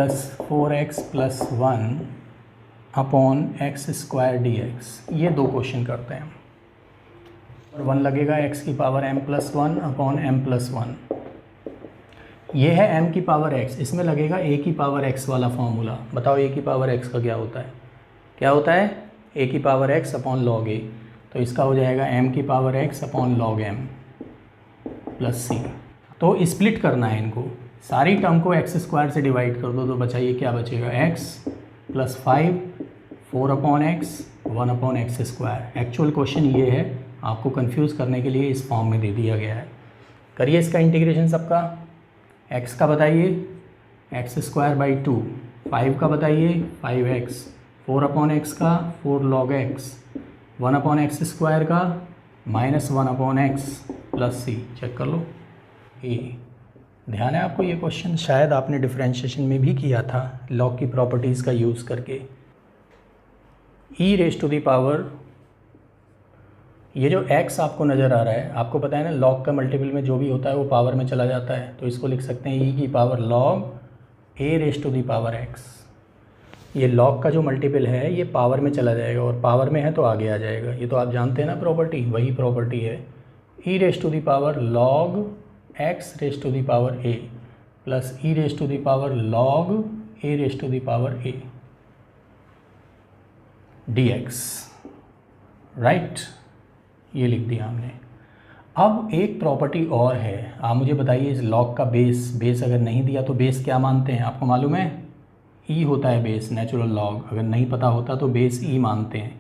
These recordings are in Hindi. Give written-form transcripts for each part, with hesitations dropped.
Plus 4x plus 1 upon x square D x, ये दो क्वेश्चन करते हैं। और 1 लगेगा x की power m plus 1 upon m plus 1, ये है m की पावर x, इसमें लगेगा a की पावर x वाला फॉर्मूला। बताओ a की पावर x का क्या होता है? क्या होता है? a की power x upon log a, तो इसका हो जाएगा m की power x upon log m plus c। तो स्प्लिट करना है इनको, सारी टर्म को x स्क्वायर से डिवाइड कर दो, तो बचाइए क्या बचेगा, x plus 5 4 upon x 1 upon x square. Actual question ये है, आपको कंफ्यूज करने के लिए इस फॉर्म में दे दिया गया है। करिए इसका इंटीग्रेशन सबका। x का बताइए एक्स स्क्वायर बाई 2, 5 का बताइए 5x, 4 अपॉन एक्स का 4 log x, 1 upon x square का -1 upon x plus c। Check कर लो। ए ध्यान है आपको, ये क्वेश्चन शायद आपने डिफरेंशिएशन में भी किया था लॉग की प्रॉपर्टीज़ का यूज़ करके। e raise to the power, ये जो x आपको नज़र आ रहा है, आपको पता है ना लॉग का मल्टीपल में जो भी होता है वो पावर में चला जाता है, तो इसको लिख सकते हैं e की पावर log a raise to the power x। ये log का जो मल्टीपल है ये पावर में चला जाएगा, और पावर में है तो आगे आ जाएगा। ये तो आप जानते हैं ना प्रॉपर्टी, वही प्रॉपर्टी है। e raise to the power log x raise to the power a plus e raise to the power log a raise to the power a dx, right, ये लिख दिया हमने। अब एक प्रॉपर्टी और है, आप मुझे बताइए इस लॉग का बेस अगर नहीं दिया तो बेस क्या मानते हैं? आपको मालूम है e होता है बेस, नेचुरल लॉग। अगर नहीं पता होता तो बेस e मानते हैं।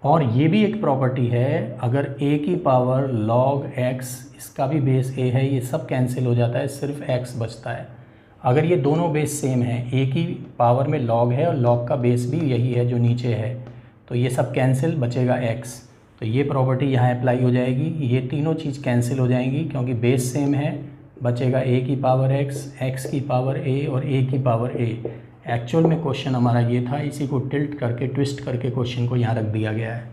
और ये भी एक प्रॉपर्टी है, अगर a की पावर log x, इसका भी बेस a है, ये सब कैंसिल हो जाता है, सिर्फ x बचता है। अगर ये दोनों बेस सेम है, a की पावर में log है और log का बेस भी यही है जो नीचे है, तो ये सब कैंसिल, बचेगा x। तो ये प्रॉपर्टी यहाँ अप्लाई हो जाएगी, ये तीनों चीज़ कैंसिल हो जाएंगी क्योंकि बेस सेम है, बचेगा a की पावर x, x की पावर a और a की पावर a। एक्चुअल में क्वेश्चन हमारा ये था, इसी को टिल्ट करके ट्विस्ट करके क्वेश्चन को यहाँ रख दिया गया है।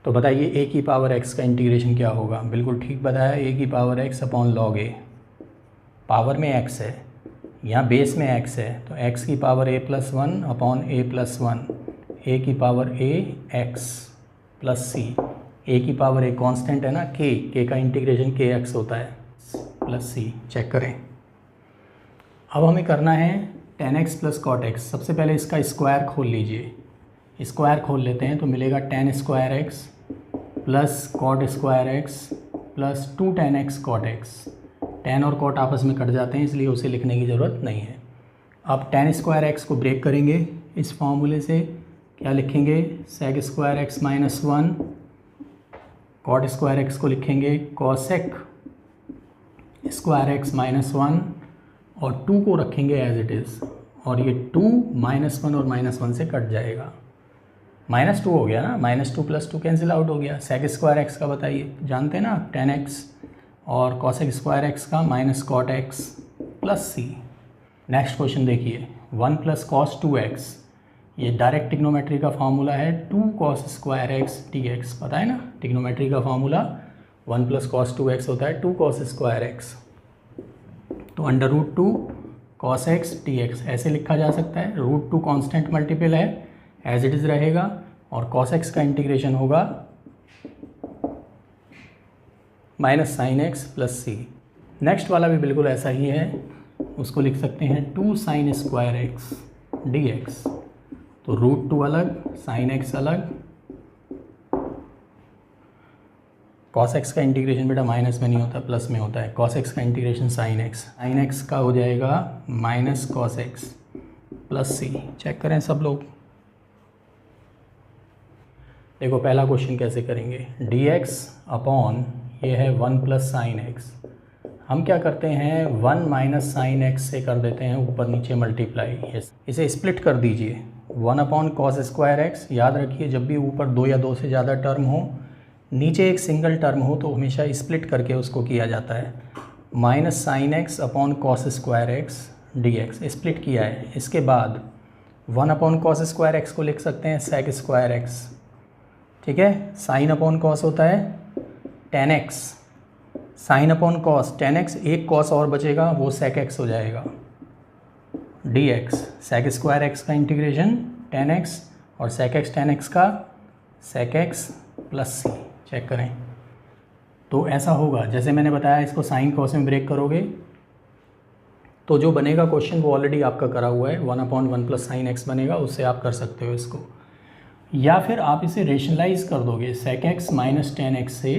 तो बताइए a की पावर x का इंटीग्रेशन क्या होगा? बिल्कुल ठीक बताया, a की power x upon log a। Power में x है, यहाँ बेस में x है, तो x की power a plus 1 upon a plus 1, a की power a x plus c, a की पावर a कांस्टेंट है ना k का इंटीग्रेशन kx होता है प्लस c। चेक करें। अब हमें करना है tan x plus cot x। सबसे पहले इसका स्क्वायर खोल लीजिए, स्क्वायर खोल लेते हैं तो मिलेगा tan square x plus cot square x plus 2 tan x cot x। tan और cot आपस में कट जाते हैं, इसलिए उसे लिखने की ज़रूरत नहीं है। अब tan स्क्वायर x को ब्रेक करेंगे इस फॉर्मूले से, क्या लिखेंगे, sec square x minus 1, cot square x को लिखेंगे cosec स्क्वायर x माइनस 1, और 2 को रखेंगे एज इट इज़, और ये 2 -1 और -1 से कट जाएगा, -2 हो गया ना, -2 प्लस 2 कैंसिल आउट हो गया। sec स्क्वायर x का बताइए, जानते हैं ना tan x, और cosec स्क्वायर x का minus cot x plus c। Next question देखिए, 1 प्लस cos 2x, ये डायरेक्ट टिग्नोमेट्री का फार्मूला है, 2 cos स्क्वायर x dx। पता है ना टिग्नोमेट्री का फार्मूला 1 प्लस cos 2x होता है 2 cos स्क्वायर x, तो √2 cos x dx ऐसे लिखा जा सकता है। √2 कांस्टेंट मल्टीपल है, एज इट इज़ रहेगा, और cos x का इंटीग्रेशन होगा minus sign x plus c। Next वाला भी बिल्कुल ऐसा ही है, उसको लिख सकते हैं 2 sin स्क्वायर x dx। तो √2 अलग, sin x अलग, cos x का इंटीग्रेशन बेटा माइनस में नहीं होता, प्लस में होता है। cos x का इंटीग्रेशन sin x का हो जाएगा minus cos x plus c। Check करें सब लोग। देखो पहला क्वेश्चन कैसे करेंगे, dx अपॉन ये है 1 प्लस साइन x, हम क्या करते हैं 1 माइनस साइन x से कर देते हैं ऊपर नीचे मल्टीप्लाई, इसे स्प्लिट कर दीजिए। 1 अपॉन कॉस स्क्वायर x, याद रखिए जब भी ऊपर 2 या 2 से ज़्यादा टर्म हो, नीचे एक सिंगल टर्म हो, तो हमेशा स्प्लिट करके उसको किया जाता है। Minus sine x upon cos square x dx, split किया है। इसके बाद 1 अपॉन कॉस स्क्वायर x को लिख सकते हैं सेक स्क्वायर x, ठीक है। साइन अपॉन कॉस होता है tan x, sine upon cos tan x, एक कॉस और बचेगा वो सेक x हो जाएगा, D x, sec square x का इंटीग्रेशन टेन एक्स और सेक एक्स टेन एक्स का सेक एक्स प्लस सी। चेक करें तो ऐसा होगा जैसे मैंने बताया, इसको साइन कॉस में ब्रेक करोगे तो जो बनेगा क्वेश्चन वो ऑलरेडी आपका करा हुआ है, 1/1 प्लस साइन एक्स बनेगा, उससे आप कर सकते हो इसको। या फिर आप इसे रेशनलाइज कर दोगे, sec x minus tan x से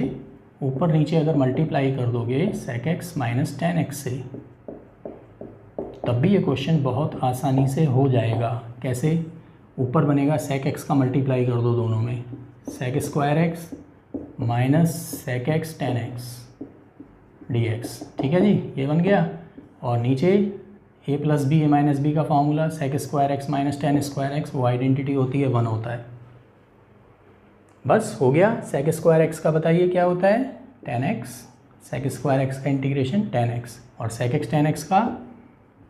ऊपर नीचे अगर मल्टीप्लाई कर दोगे sec x minus tan x से, तब भी ये क्वेश्चन बहुत आसानी से हो जाएगा। कैसे? ऊपर बनेगा सेक एक्स का मल्टीप्लाई कर दो दोनों में, sec square x minus sec x tan x d x. ठीक है जी, ये बन गया। और नीचे a plus B a minus b का formula, sec square x minus tan square x, वो आइडेंटिटी होती है 1 होता है। बस हो गया। सेक स्क्वायर एक्स का बताइए क्या होता है? Tan x, sec square x का इंटीग्रेशन टेन एक्स और सेक एक्स टेन एक्स का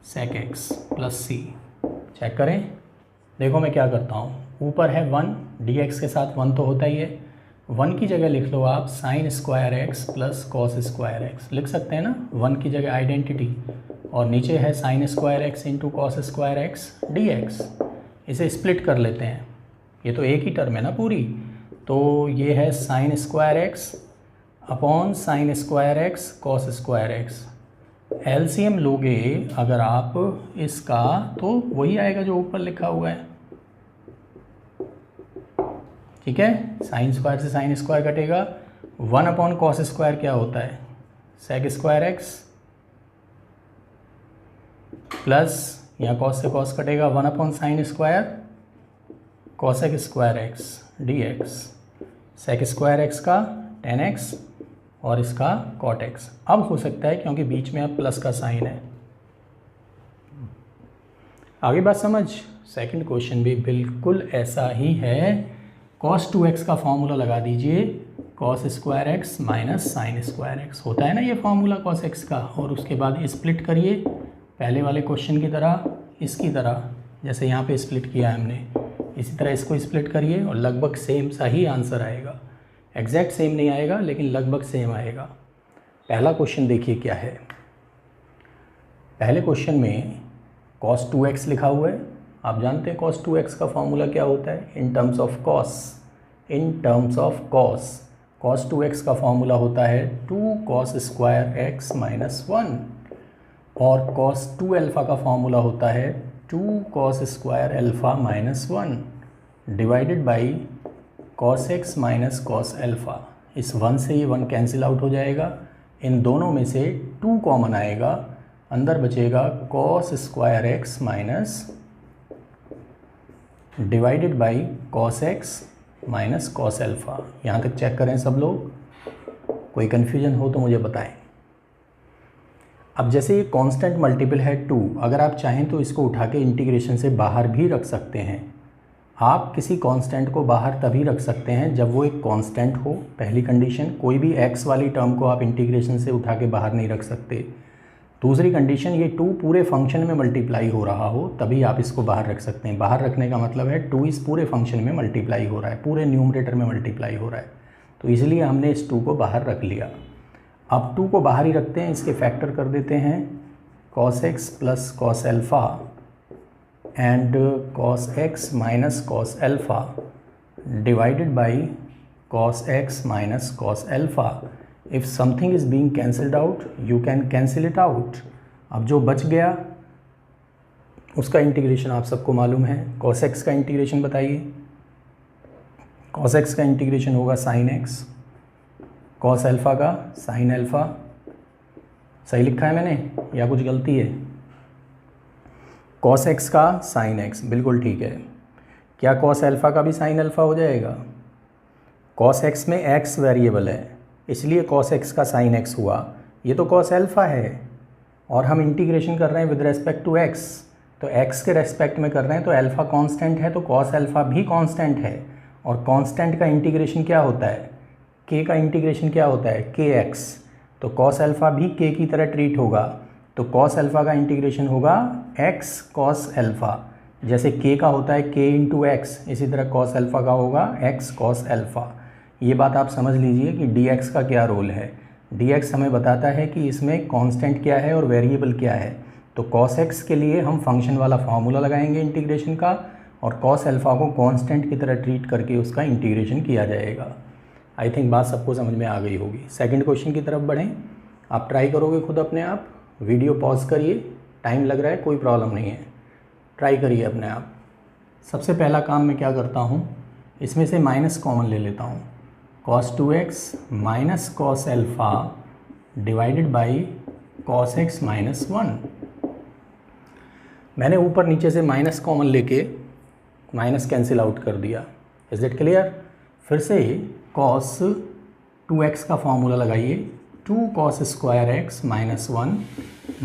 सेक एक्स प्लस सी। चेक करें, देखो मैं क्या करता हूँ, ऊपर है 1, डी एक्स के साथ 1 तो होता ही है, 1 की जगह लिख लो आप sign square x plus cos square x, लिख सकते हैं ना 1 की जगह आइडेंटिटी, और नीचे है sine square x into cos square x d x. इसे स्प्लिट कर लेते हैं, ये तो एक ही टर्म है ना पूरी, तो ये है sine square x upon sine square x cos square x. LCM लोगे अगर आप इसका तो वही आएगा जो ऊपर लिखा हुआ है। ठीक है, साइन स्क्वायर से साइन स्क्वायर कटेगा, 1 अपॉन कॉस स्क्वायर क्या होता है? सेक स्क्वायर एक्स प्लस यहाँ कॉस से कॉस कटेगा, 1 upon sine square cosec square x d x, sec square x का टेन एक्स और इसका कॉट एक्स। अब हो सकता है क्योंकि बीच में अब प्लस का साइन है। आगे बात समझ। सेकंड क्वेश्चन भी बिल्कुल ऐसा ही है, cos 2x का फॉर्मूला लगा दीजिए, cos square x minus sign square x होता है ना ये फॉर्मूला cos x का, और उसके बाद स्प्लिट करिए पहले वाले क्वेश्चन की तरह, इसकी तरह जैसे यहाँ पे स्प्लिट किया है हमने, इसी तरह इसको स्प्लिट करिए और लगभग सेम सा ही आंसर आएगा। एग्जैक्ट सेम नहीं आएगा लेकिन लगभग सेम आएगा। पहला क्वेश्चन देखिए क्या है। पहले क्वेश्चन में cos 2x लिखा हुआ है, आप जानते हैं cos 2x का फॉर्मूला क्या होता है? In terms of cos, in terms of cos 2x का फॉर्मूला होता है 2 cos स्क्वायर एक्स माइनस 1, और cos 2 अल्फ़ा का फॉर्मूला होता है 2 cos square alpha minus 1 divided by cos x minus cos alpha. इस 1 से ये 1 कैंसिल आउट हो जाएगा, इन दोनों में से 2 कॉमन आएगा, अंदर बचेगा cos square x minus divided by cos x minus cos alpha. यहाँ तक चेक करें सब लोग, कोई कन्फ्यूजन हो तो मुझे बताएं। अब जैसे ये कांस्टेंट मल्टीपल है 2, अगर आप चाहें तो इसको उठा के इंटीग्रेशन से बाहर भी रख सकते हैं। आप किसी कांस्टेंट को बाहर तभी रख सकते हैं जब वो एक कांस्टेंट हो, पहली कंडीशन। कोई भी x वाली टर्म को आप इंटीग्रेशन से उठा के बाहर नहीं रख सकते। दूसरी कंडीशन, ये 2 पूरे फंक्शन में मल्टीप्लाई हो रहा हो, तभी आप इसको बाहर रख सकते हैं। बाहर रखने का मतलब है 2 इस पूरे फंक्शन में मल्टीप्लाई हो रहा है, पूरे न्यूमरेटर में मल्टीप्लाई हो रहा है, तो इसलिए हमने इस 2 को बाहर रख लिया। अब 2 को बाहर ही रखते हैं, इसके फैक्टर कर देते हैं cos x plus cos alpha and cos x minus cos alpha divided by cos x minus cos alpha. If something is being cancelled out you can cancel it out. अब जो बच गया उसका इंटीग्रेशन आप सबको मालूम है। cos x का इंटीग्रेशन बताइए। cos x का इंटीग्रेशन होगा sin x, cos अल्फ़ा का sin अल्फ़ा। सही लिखा है मैंने या कुछ गलती है? cos x का sin x, बिल्कुल ठीक है। क्या cos अल्फ़ा का भी sin अल्फ़ा हो जाएगा? cos x में x वेरिएबल है, इसलिए cos x का sin x हुआ। ये तो cos अल्फ़ा है और हम इंटीग्रेशन कर रहे हैं विद रेस्पेक्ट टू x, तो x के रेस्पेक्ट में कर रहे हैं, तो अल्फ़ा कांस्टेंट है तो cos अल्फ़ा भी कांस्टेंट है। और कांस्टेंट का इंटीग्रेशन क्या होता है? k का इंटीग्रेशन क्या होता है? kx। तो cos अल्फ़ा भी k की तरह ट्रीट होगा, तो cos अल्फ़ा का इंटीग्रेशन होगा x cos अल्फ़ा। जैसे k का होता है k इंटू एक्स, इसी तरह cos अल्फ़ा का होगा x cos अल्फ़ा। ये बात आप समझ लीजिए कि dx का क्या रोल है। dx हमें बताता है कि इसमें कांस्टेंट क्या है और वेरिएबल क्या है। तो कॉस एक्स के लिए हम फंक्शन वाला फार्मूला लगाएंगे इंटीग्रेशन का, और कॉस अल्फ़ा को कांस्टेंट की तरह ट्रीट करके उसका इंटीग्रेशन किया जाएगा। आई थिंक बात सबको समझ में आ गई होगी। सेकंड क्वेश्चन की तरफ बढ़ें। आप ट्राई करोगे खुद अपने आप, वीडियो पॉज करिए, टाइम लग रहा है कोई प्रॉब्लम नहीं है, ट्राई करिए अपने आप। सबसे पहला काम मैं क्या करता हूँ, इसमें से माइनस कॉमन ले लेता हूँ। cos 2x minus cos alpha divided by cos x minus 1। मैंने ऊपर नीचे से माइनस कॉमन लेके माइनस कैंसिल आउट कर दिया। Is it clear? फिर से cos 2x का फॉर्मूला लगाइए, 2 cos square x minus 1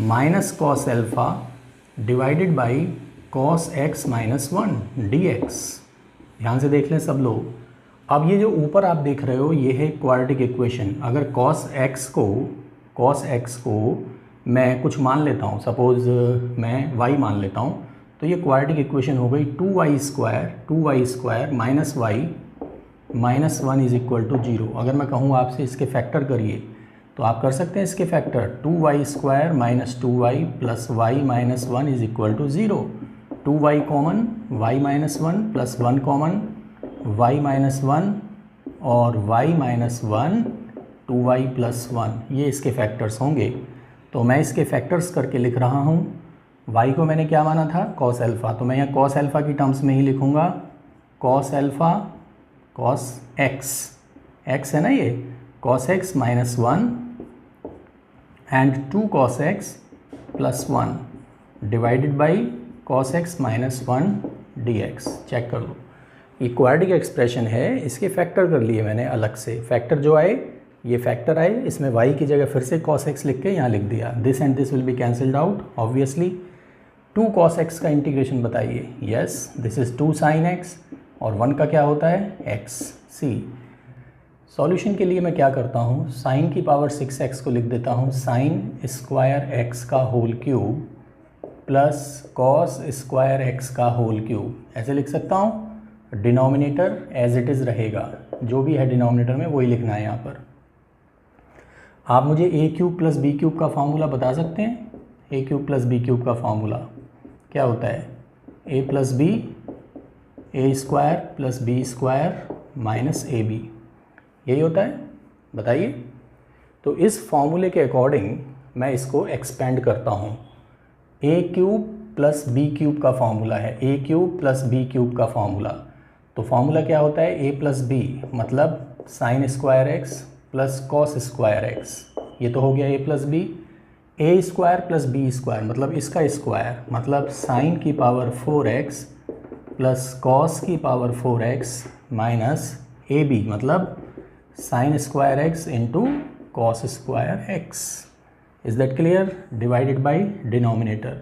minus cos alpha divided by cos x minus 1 dx। ध्यान से देख लें सब लोग। अब ये जो ऊपर आप देख रहे हो ये है क्वाड्रेटिक इक्वेशन। अगर cos x को मैं कुछ मान लेता हूँ, सपोज़ मैं y मान लेता हूँ, तो ये क्वाड्रेटिक इक्वेशन हो गई 2y square minus y minus 1 is equal to 0। अगर मैं कहूँ आपसे इसके फैक्टर करिए तो आप कर सकते हैं इसके factor, 2y square minus 2y plus y minus 1 is equal to 0। 2y common, y minus 1 plus 1 common, y minus 1 और y माइनस 1 2y प्लस 1, ये इसके फैक्टर्स होंगे। तो मैं इसके फैक्टर्स करके लिख रहा हूँ। y को मैंने क्या माना था, cos अल्फ़ा, तो मैं यहाँ cos अल्फ़ा की टर्म्स में ही लिखूँगा, cos अल्फ़ा cos x है ना ये, cos x minus 1 and 2 cos x plus 1 divided by cos x minus 1 dx। Check कर लो, ये क्वाड्रेटिक एक्सप्रेशन है, इसके फैक्टर कर लिए मैंने अलग से। फैक्टर जो आए, ये फैक्टर आए, इसमें y की जगह फिर से cos x लिख के यहाँ लिख दिया। This and this will be cancelled out obviously. 2 cos x का इंटीग्रेशन बताइए। Yes, this is 2 sin x और 1 का क्या होता है x। सी सॉल्यूशन के लिए मैं क्या करता हूँ, साइन की पावर 6x को लिख देता हूँ साइन स्क्वायर x का whole cube plus cos square x का होल क्यूब, ऐसे लिख सकता हूँ। डिनोमिनेटर एज इट इज़ रहेगा, जो भी है डिनोमिनेटर में वही लिखना है यहाँ पर। आप मुझे A cube plus B cube का फार्मूला बता सकते हैं? A cube plus B cube का फार्मूला क्या होता है? A plus B, A square plus B square minus A B, यही होता है, बताइए। तो इस फॉर्मूले के अकॉर्डिंग मैं इसको एक्सपेंड करता हूँ। A cube plus B cube का फार्मूला है, A cube plus B cube का फार्मूला। तो फार्मूला क्या होता है, ए प्लस बी मतलब sine square x plus cos square x, ये तो हो गया A plus B. A square plus B square मतलब इसका स्क्वायर, मतलब साइन की पावर 4x प्लस कॉस की पावर 4x माइनस ए बी मतलब sine square x into cos square x. Is that clear? Divided by denominator,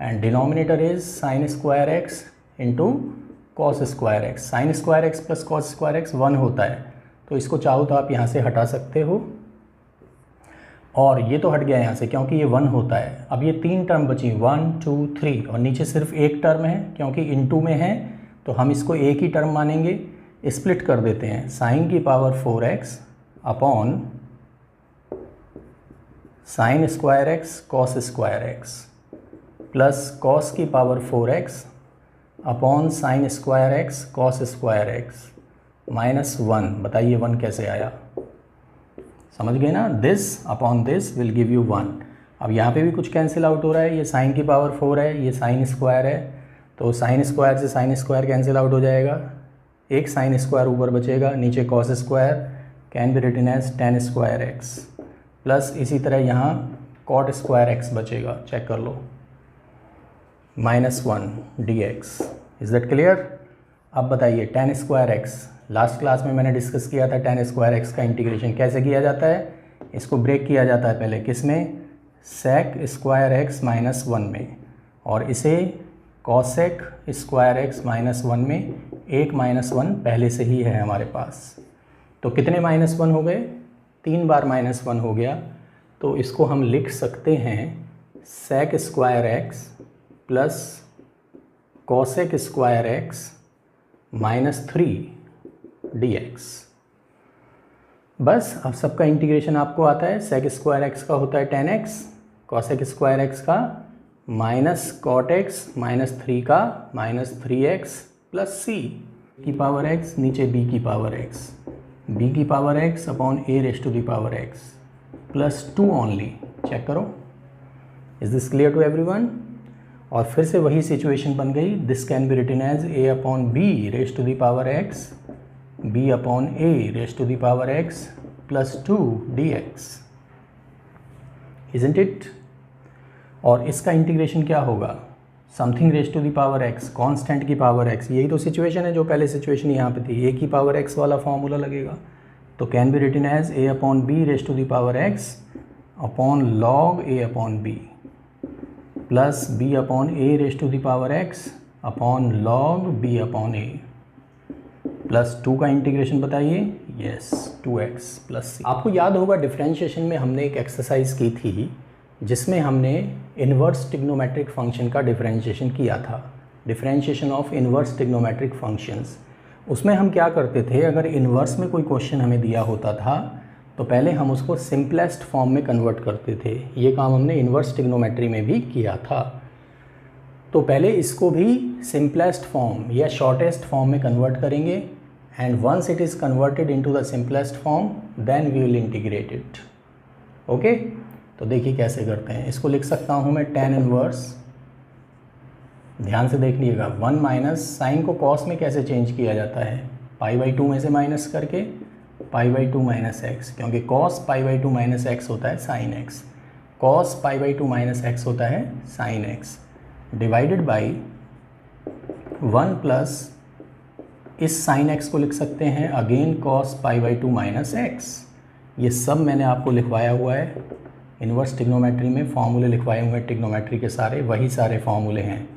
and denominator is sine square x into cos square x. Sign square x plus cos square x 1 होता है, तो इसको चाहो तो आप यहाँ से हटा सकते हो, और ये तो हट गया यहाँ से क्योंकि ये 1 होता है। अब ये 3 टर्म बची, 1 2 3, और नीचे सिर्फ एक टर्म है क्योंकि इनटू में है, तो हम इसको एक ही टर्म मानेंगे। स्प्लिट कर देते हैं, साइन की power 4x upon sine square x cos square x plus cos की power 4x upon sine square x cos square x minus 1। बताइए 1 कैसे आया, समझ गए ना? This upon this will give you 1। अब यहाँ पे भी कुछ कैंसिल आउट हो रहा है, ये साइन की पावर 4 है, ये साइन स्क्वायर है, तो साइन स्क्वायर से साइन स्क्वायर कैंसिल आउट हो जाएगा, एक साइन स्क्वायर ऊपर बचेगा, नीचे cos square can be written as tan square x, plus इसी तरह यहाँ कॉट स्क्वायर एक्स बचेगा, चेक कर लो, minus 1 dx। Is that clear? अब बताइए tan square x, last class में मैंने डिस्कस किया था tan स्क्वायर एक्स का इंटीग्रेशन कैसे किया जाता है। इसको ब्रेक किया जाता है पहले किस में, sec स्क्वायर एक्स माइनस 1 में, और इसे cosec स्क्वायर एक्स माइनस 1 में, एक माइनस 1 पहले से ही है हमारे पास। तो कितने माइनस 1 हो गए? 3 बार माइनस 1 हो गया, तो इसको हम लिख सकते हैं sec square x plus cosec square x minus 3 dx। बस अब सबका इंटीग्रेशन आपको आता है। sec स्क्वायर एक्स का होता है tan x, cosec square x का माइनस कॉट एक्स माइनस 3 का माइनस 3x प्लस सी की पावर x, नीचे b की पावर x, b की power x upon a raise to the power x plus 2 only. Check करो, is this clear to everyone? और फिर से वही सिचुएशन बन गई, this can be written as a upon b raise to the power x, b upon a raise to the power x plus 2 dx, isn't it? और इसका इंटीग्रेशन क्या होगा? Something raise to the power x, constant की पावर x, यही तो सिचुएशन है जो पहले सिचुएशन यहाँ पे थी, a की पावर x वाला फॉर्मूला लगेगा। तो can be written as a upon b raise to the power x upon log a upon b plus b upon a raise to the power x upon log b upon a plus 2 का इंटीग्रेशन बताइए। Yes, 2x plus c। आपको याद होगा डिफरेंशिएशन में हमने एक एक्सरसाइज की थी जिसमें हमने इन्वर्स ट्रिग्नोमेट्रिक फंक्शन का डिफरेंशिएशन किया था, differentiation of inverse trigonometric functions. उसमें हम क्या करते थे, अगर इन्वर्स में कोई क्वेश्चन हमें दिया होता था तो पहले हम उसको सिंपलेस्ट फॉर्म में कन्वर्ट करते थे। ये काम हमने इन्वर्स ट्रिग्नोमेट्री में भी किया था। तो पहले इसको भी सिंपलेस्ट फॉर्म या शॉर्टेस्ट फॉर्म में कन्वर्ट करेंगे, and once it is converted into the simplest form then we will integrate it. Okay, तो देखिए कैसे करते हैं। इसको लिख सकता हूँ मैं tan इनवर्स, ध्यान से देख लीजिएगा, 1 माइनस साइन को कॉस में कैसे चेंज किया जाता है, π/2 में से माइनस करके π/2 माइनस एक्स, क्योंकि cos π/2 माइनस एक्स होता है sine x, cos π/2 minus x होता है sine x, divided by 1 plus इस साइन एक्स को लिख सकते हैं अगेन cos π/2 माइनस एक्स। ये सब मैंने आपको लिखवाया हुआ है, इन्वर्स ट्रिग्नोमेट्री में फॉर्मूले लिखवाए हुए हैं, ट्रिग्नोमेट्री के सारे वही सारे फॉर्मूले हैं।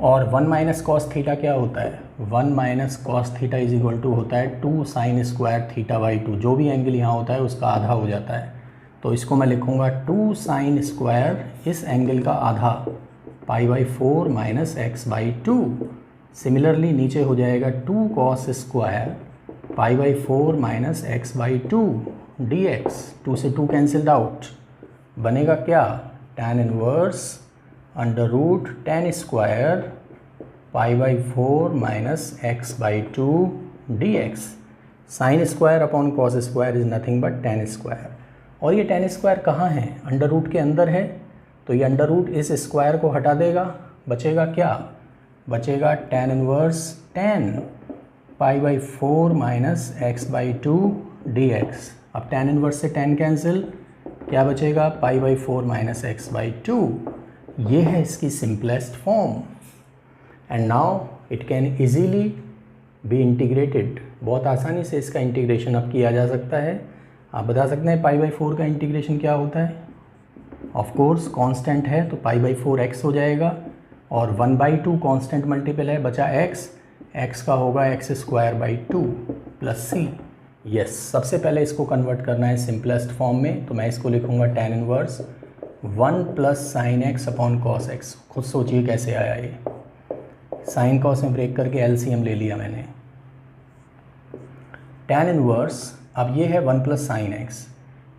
और 1 माइनस कॉस थीटा क्या होता है, 1 minus cos theta is equal to होता है 2 साइन स्क्वायर थीटा बाई 2, जो भी एंगल यहाँ होता है उसका आधा हो जाता है। तो इसको मैं लिखूँगा 2 साइन स्क्वायर, इस एंगल का आधा π/4 माइनस एक्स बाई 2। सिमिलरली नीचे हो जाएगा 2 cos square π/4 minus x by 2 dx, 2 से 2 कैंसिल्ड आउट, बनेगा क्या, tan inverse under root tan square π/4 minus x by 2 dx। Sine square upon cos square is nothing but tan square, और ये tan स्क्वायर कहाँ है, अंडर रूट के अंदर है, तो ये अंडर रूट इस स्क्वायर को हटा देगा, बचेगा क्या, बचेगा tan inverse tan π/4 minus x by 2 dx। अब tan इनवर्स से tan कैंसिल, क्या बचेगा, π/4 माइनस एक्स बाई 2। ये है इसकी simplest form, and now it can easily be integrated. बहुत आसानी से इसका इंटीग्रेशन अब किया जा सकता है। आप बता सकते हैं π/4 का इंटीग्रेशन क्या होता है, ऑफ कोर्स कांस्टेंट है तो π/4x हो जाएगा, और 1/2 कांस्टेंट मल्टीपल है, बचा x का होगा x square by 2 plus c. Yes, सबसे पहले इसको कन्वर्ट करना है सिंपलेस्ट फॉर्म में, तो मैं इसको लिखूंगा tan inverse 1 plus sine x upon cos x. खुद सोचिए कैसे आया ये, साइन कॉस में ब्रेक करके एलसीएम ले लिया मैंने। tan इनवर्स, अब ये है 1 प्लस साइन एक्स,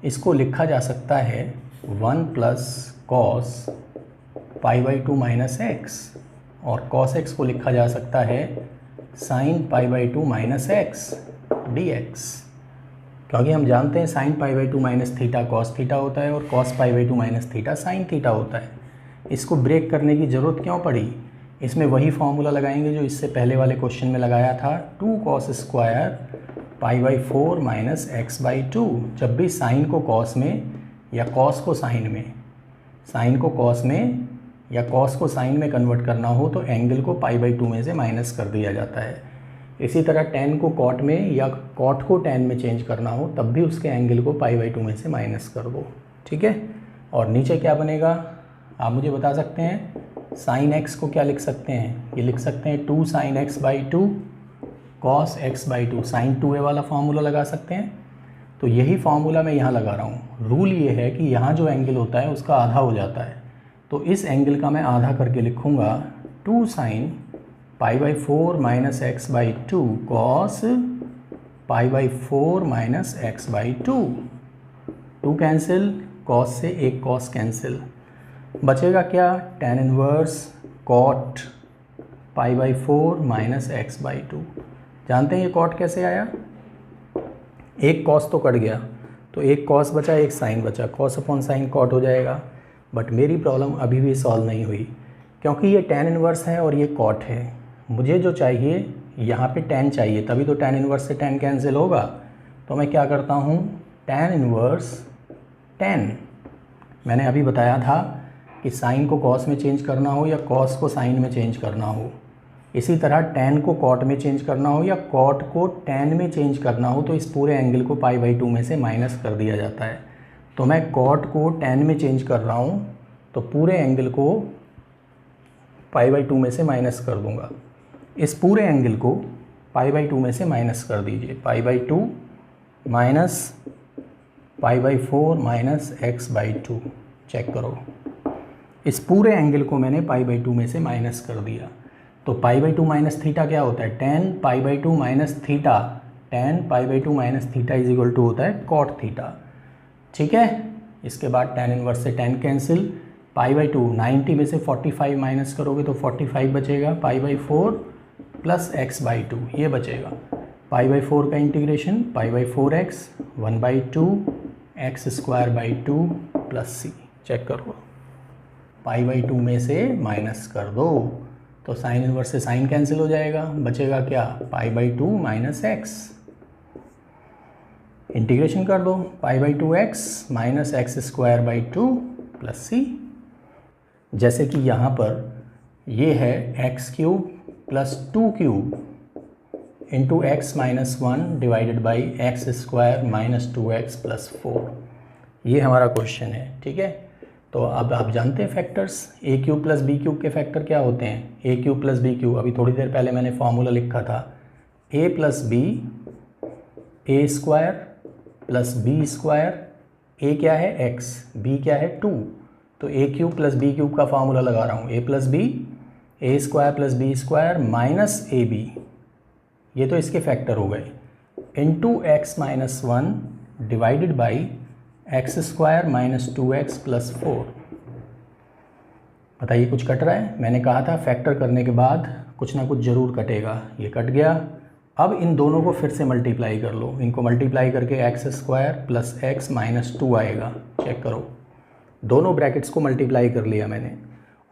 इसको लिखा जा सकता है 1 प्लस कॉस π/2 माइनस एक्स, और कॉस एक्स को लिखा जा सकता है साइन π/2 माइनस एक्स dx, क्योंकि हम जानते हैं sine π/2 minus theta cos theta होता है और cos π/2 minus theta sine theta होता है। इसको ब्रेक करने की ज़रूरत क्यों पड़ी, इसमें वही फॉर्मूला लगाएंगे जो इससे पहले वाले क्वेश्चन में लगाया था, 2 cos square π/4 minus x by 2। जब भी साइन को कॉस में या कॉस को साइन में, साइन को कॉस में या कॉस को साइन में कन्वर्ट करना हो तो एंगल को π/2 में से माइनस कर दिया जाता है। इसी तरह tan को कॉट में या कॉट को tan में चेंज करना हो तब भी उसके एंगल को π/2 में से माइनस कर दो, ठीक है। और नीचे क्या बनेगा, आप मुझे बता सकते हैं, साइन x को क्या लिख सकते हैं, ये लिख सकते हैं 2 sine x by 2 cos x by 2, sine 2a वाला फार्मूला लगा सकते हैं। तो यही फार्मूला मैं यहाँ लगा रहा हूँ। रूल ये है कि यहाँ जो एंगल होता है उसका आधा हो जाता है, तो इस एंगल का मैं आधा करके लिखूँगा 2 sine π/4 minus x by 2 cos π/4 minus x by 2, 2 cancel, cos से एक कॉस कैंसिल, बचेगा क्या, tan inverse cot π/4 minus x/2। जानते हैं ये cot कैसे आया, एक cos तो कट गया, तो एक cos बचा एक sin बचा, cos अपॉन sin cot हो जाएगा। बट मेरी प्रॉब्लम अभी भी सॉल्व नहीं हुई, क्योंकि ये tan इनवर्स है और ये cot है। मुझे जो चाहिए यहाँ पे tan चाहिए, तभी तो tan इनवर्स से tan कैंसिल होगा। तो मैं क्या करता हूँ, tan इनवर्स tan, मैंने अभी बताया था कि साइन को cos में चेंज करना हो या cos को साइन में चेंज करना हो, इसी तरह tan को cot में चेंज करना हो या cot को tan में चेंज करना हो, तो इस पूरे एंगल को π/2 में से माइनस कर दिया जाता है। तो मैं cot को tan में चेंज कर रहा हूँ, तो पूरे एंगल को π/2 में से माइनस कर दूँगा। इस पूरे एंगल को π/2 में से माइनस कर दीजिए, π/2 माइनस π/4 माइनस x/2। चेक करो, इस पूरे एंगल को मैंने π/2 में से माइनस कर दिया। तो π/2 माइनस थीटा क्या होता है, tan π/2 minus theta, tan π/2 minus theta is equal to होता है cot थीटा। ठीक है, इसके बाद tan इनवर्स से tan कैंसिल, π/2 90 में से 45 माइनस करोगे तो 45 बचेगा, π/4 प्लस x/2 ये बचेगा। π/4 का integration π/4x 1/2 x² plus c। Check करो, π/2 में से माइनस कर दो तो साइन इनवर्स से साइन कैंसिल हो जाएगा, बचेगा क्या, π/2 माइनस x। इंटीग्रेशन कर दो, π/2x minus x² plus c। जैसे कि यहाँ पर ये है x³ plus 2³ into x minus 1 divided by x² minus 2x plus 4, ये हमारा क्वेश्चन है। ठीक है, तो अब आप जानते हैं फैक्टर्स, a³ प्लस b³ के फैक्टर क्या होते हैं, a³ प्लस b³, अभी थोड़ी देर पहले मैंने फॉर्मूला लिखा था, a plus b a² plus b², a क्या है x, b क्या है 2, तो a³ प्लस b³ का फॉर्मूला लगा रहा हूँ, a plus b a² plus b² minus ab, ये तो इसके फैक्टर हो गए, into x minus 1 divided by x² minus 2x plus 4। बताइए कुछ कट रहा है, मैंने कहा था फैक्टर करने के बाद कुछ ना कुछ ज़रूर कटेगा, ये कट गया। अब इन दोनों को फिर से मल्टीप्लाई कर लो, इनको मल्टीप्लाई करके x² प्लस x माइनस 2 आएगा। चेक करो, दोनों ब्रैकेट्स को मल्टीप्लाई कर लिया मैंने,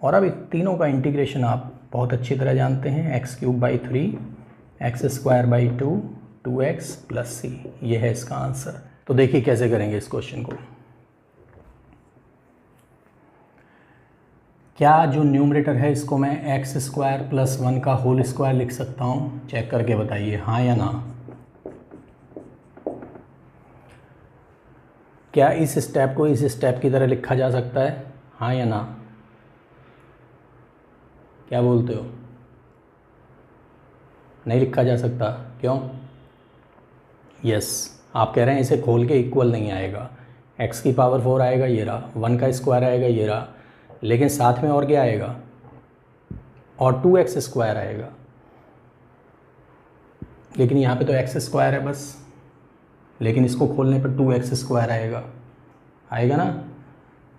और अब तीनों का इंटीग्रेशन आप बहुत अच्छी तरह जानते हैं, x³ 3 x² 2x plus c, ये है इसका आंसर। तो देखिए कैसे करेंगे इस क्वेश्चन को। क्या जो न्यूमरेटर है इसको मैं x² प्लस 1 का होल स्क्वायर लिख सकता हूँ, चेक करके बताइए हाँ या ना। क्या इस स्टेप को इस स्टेप की तरह लिखा जा सकता है, हाँ या ना, क्या बोलते हो, नहीं लिखा जा सकता, क्यों, यस आप कह रहे हैं इसे खोल के इक्वल नहीं आएगा, x की पावर 4 आएगा ये रहा, 1 का स्क्वायर आएगा ये रहा, लेकिन साथ में और क्या आएगा, और 2x² आएगा, लेकिन यहाँ पे तो x² है बस, लेकिन इसको खोलने पर 2x² आएगा ना।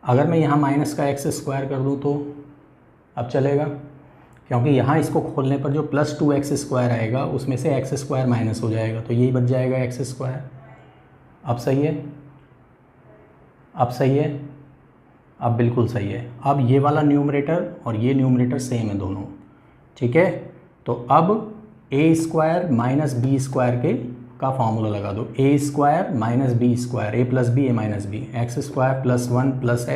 अगर मैं यहाँ माइनस का x² कर दूँ तो अब चलेगा, क्योंकि यहाँ इसको खोलने पर जो प्लस 2x² आएगा उसमें से x² माइनस हो जाएगा, तो यही बच जाएगा x²। अब सही है, अब सही है, अब बिल्कुल सही है। अब ये वाला न्यूमरेटर और ये न्यूमरेटर सेम है दोनों, ठीक है। तो अब a² माइनस b² का फार्मूला लगा दो, a² minus b², a plus B a minus b, x² plus 1 plus